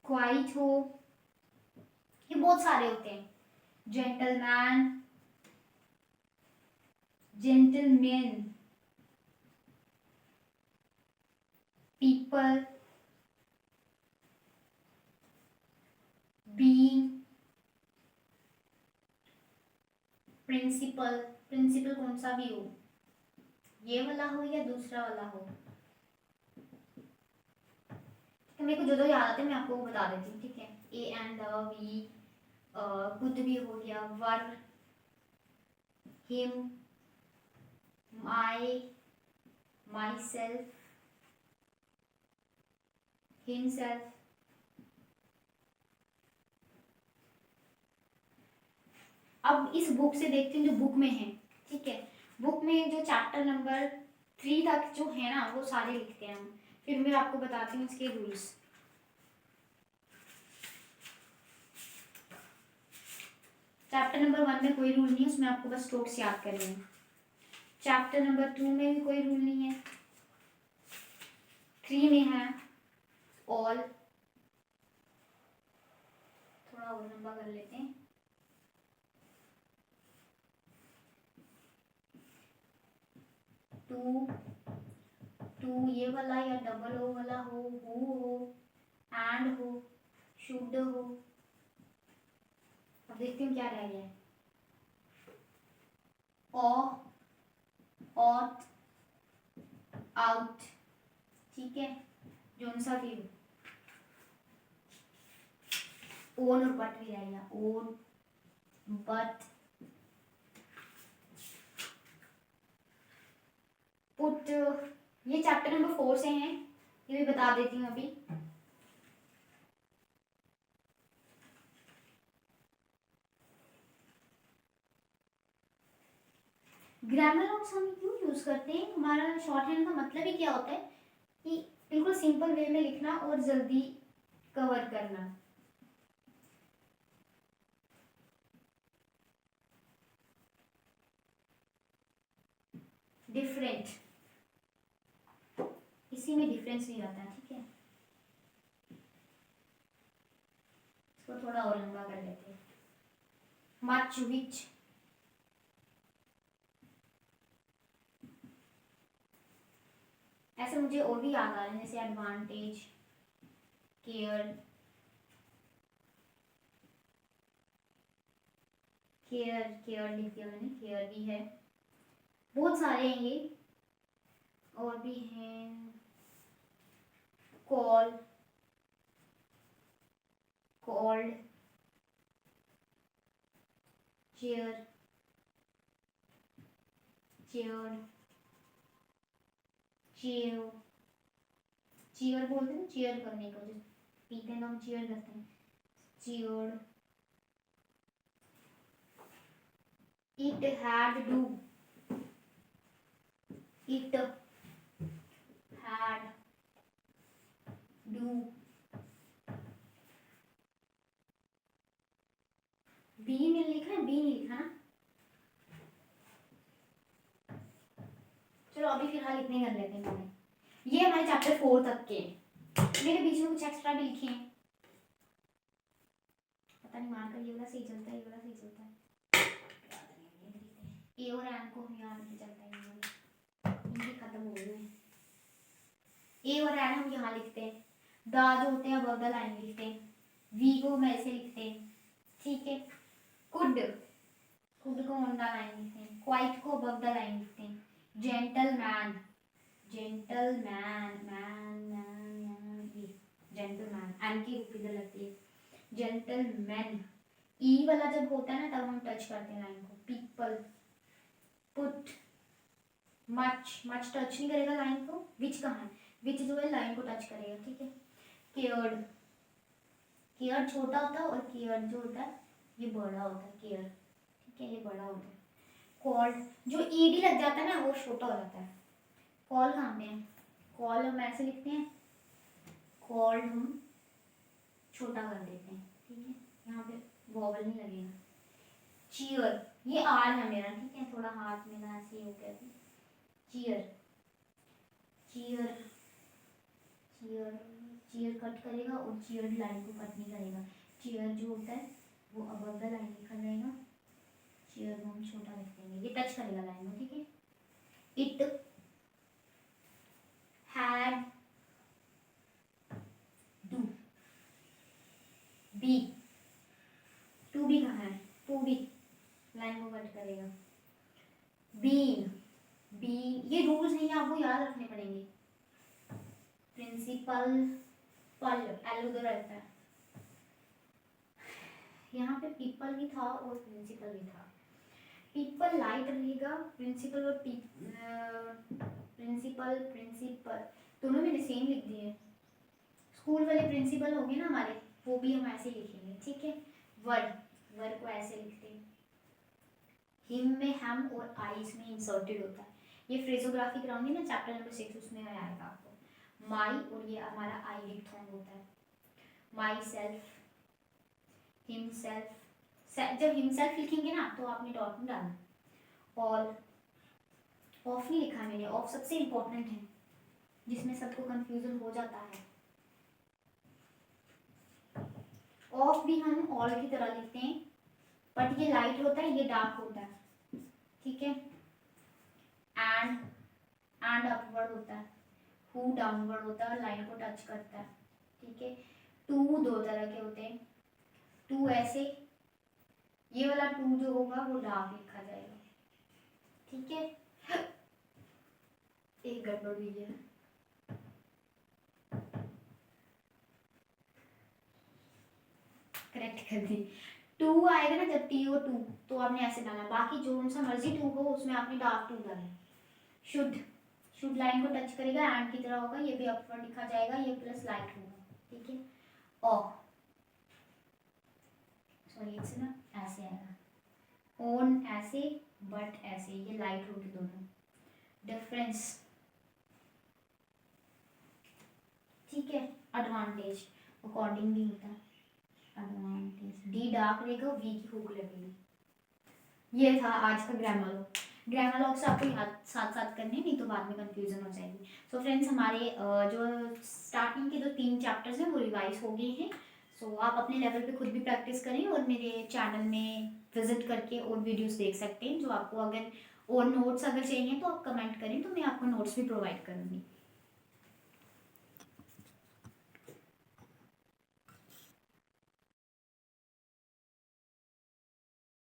क्वाइट हो, ये बहुत सारे होते हैं। Gentleman, gentleman, people, being, principal, principal कौन सा भी हो, ये वाला हो या दूसरा वाला हो, तो मेरे को जो जो याद आते हैं मैं आपको वो बता देती हूँ, ठीक है। A and the, we, could भी हो गया, were, him, my, myself, himself. अब इस बुक से देखते हैं जो बुक में है, ठीक है। बुक में जो चैप्टर नंबर 3 तक जो है ना वो सारे लिखते हैं हम, फिर मैं आपको बताती हूँ इसके रूल्स। चैप्टर नंबर 1 में कोई रूल नहीं है, उसमें आपको बस स्ट्रोक्स याद करने हैं। चैप्टर नंबर 2 में भी कोई रूल नहीं है। 3 में है ऑल, थोड़ा और लंबा कर लेते हैं। टू ये वाला या डबल ओ वाला हो, हु हो, एंड हो, शुड हो। अब देखते हैं क्या रह गया है। ऑ, ऑट, आउट, ठीक है, जोन सा भी हो। ओन और बट भी रहेगा, ओन, बट, पुट। ये चैप्टर नंबर 4 से हैं, ये भी बता देती हूँ अभी। ग्रामर लॉक्स हम क्यों यूज करते हैं, हमारा शॉर्ट हैंड का मतलब ही क्या होता है कि बिल्कुल सिंपल वे में लिखना और जल्दी कवर करना। डिफरेंट, इसी में डिफरेंस भी आता है, ठीक है। इसको थोड़ा और लंबा कर लेते हैं। मच, विच, ऐसे मुझे और भी याद आ रहे हैं, जैसे एडवांटेज, केयर, केयर, केयर लिख दिया मैंने, केयर भी है, बहुत सारे हैं ये, और भी हैं। Call, called, chair, chair, chair, chair बोलते हैं चेयर करने को, जो पीते हैं हम चेयर करते हैं, chair. It had do, it had do. B में लिखा है, बी नहीं लिखा ना, चलो अभी फिलहाल इतने कर लेते हैं मैंने। ये हमारे चैप्टर 4 तक के, मेरे बीच में कुछ एक्स्ट्रा भी लिखे हैं, पता नहीं मार कर ये वाला सही चलता है, ये वाला सही चलता है, ए और एन को हम यहाँ लेके चलता है, इनके खत्म हो गए। ए और एन हम यहाँ लिखते हैं, द जो होते हैं अबव द लाइन लिखते हैं, वी को हम ऐसे लिखते हैं, ठीक है। कुड, कुड को ऑन द लाइन लिखते हैं, क्वाइट को अबव द लाइन लिखते हैं, gentleman, gentleman, man man man, ये जेंटलमैन, एन की ऊपर इधर लगती है, जेंटलमैन। ई वाला जब होता है ना तब हम टच करते हैं लाइन को, people, put, much, much touch नहीं करेगा लाइन को, विच कहाँ है, विच जो है लाइन को टच करेगा, ठीक है। केयर्ड, केयर छोटा होता है और केयर जो होता है ये बड़ा होता है, केयर, ठीक है, ये बड़ा होता है। कॉल्ड, जो ईडी लग जाता है ना वो छोटा हो जाता है। कॉल कहाँ पे है, कॉल हम ऐसे लिखते हैं, कॉल्ड हम छोटा कर देते हैं, ठीक है, यहाँ पे वॉवल नहीं लगेगा। चीयर, ये आर है मेरा, ठीक है, थोड़ा हाथ मेरा ऐसे हो गया, cheer, cheer, cheer, cheer cut करेगा और चीयर लाइन को कट नहीं करेगा। चीयर जो होता है वो अबव द लाइन लिखा जाएगा, चीयर को हम छोटा लिख देंगे, ये टच करेगा लाइन को, ठीक है। It had do, B, to B कहाँ है, टू बी लाइन को कट करेगा। बीन, बीन ये रूल्स नहीं है, आपको याद रखने पड़ेंगे। प्रिंसिपल, पल एल उधर रहता है, यहाँ पे पीपल भी था और प्रिंसिपल भी था। पीपल लाइट रहेगा, प्रिंसिपल और प्रिंसिपल प्रिंसिपल दोनों मैंने सेम लिख दिए हैं। स्कूल वाले प्रिंसिपल होंगे ना हमारे, वो भी हम ऐसे लिखेंगे, ठीक है। वर्ड, वर्ड को ऐसे लिखते हैं। हिम में हम और आई इसमें इंसर्टेड होता है। ये फ्रेजोग्राफी कराऊंगी ना चैप्टर नंबर 6, उसमें आएगा आपको। माई और ये हमारा आई डिप्थोंग होता है। माई सेल्फ, हिमसेल्फ, जब हिमसेल्फ लिखेंगे ना तो आपने डॉट में डालना। ऑल, ऑफ नहीं लिखा मैंने, ऑफ सबसे इम्पोर्टेंट है जिसमें सबको कंफ्यूजन हो जाता है। ऑफ भी हम ऑल की तरह लिखते हैं, बट ये लाइट होता है, ये डार्क होता है, ठीक है। एंड, एंड अपवर्ड होता है, हु डाउनवर्ड होता है और लाइन को टच करता है, ठीक है। टू दो तरह के होते हैं, टू ऐसे, ये वाला टू जो होगा वो डार्क लिखा जाएगा, ठीक है। एक गड़बड़ हुई है, करेक्ट कर दी। टू आएगा ना जब टी ओ टू, तो आपने ऐसे डालना, बाकी जो सा मर्जी टू हो उसमें आपने डार्क टू डालना। शुड, शुड लाइन को टच करेगा, एंड की तरह होगा, ये भी अपवर्ड लिखा जाएगा, ये प्लस लाइट होगा, ठीक है। ऑफ, सॉरी इससे ना ऐसे आएगा। ऑन ऐसे, बट ऐसे, ये लाइट होगी दोनों। डिफरेंस, ठीक है। एडवांटेज, अकॉर्डिंगली होता है एडवांटेज। डी डार्क रहेगा, वी की हुक लगेगी। ये था आज का ग्रामर लॉ। ग्रामर लॉ से आपको याद साथ साथ करने, नहीं तो बाद में कंफ्यूजन हो जाएगी। सो फ्रेंड्स, हमारे जो स्टार्टिंग के जो 3 चैप्टर्स हैं वो रिवाइज हो गए हैं। सो आप अपने लेवल पे खुद भी प्रैक्टिस करें और मेरे चैनल में विजिट करके और वीडियोस देख सकते हैं। जो आपको अगर और नोट्स अगर चाहिए तो आप कमेंट करें, तो मैं आपको नोट्स भी प्रोवाइड करूँगी।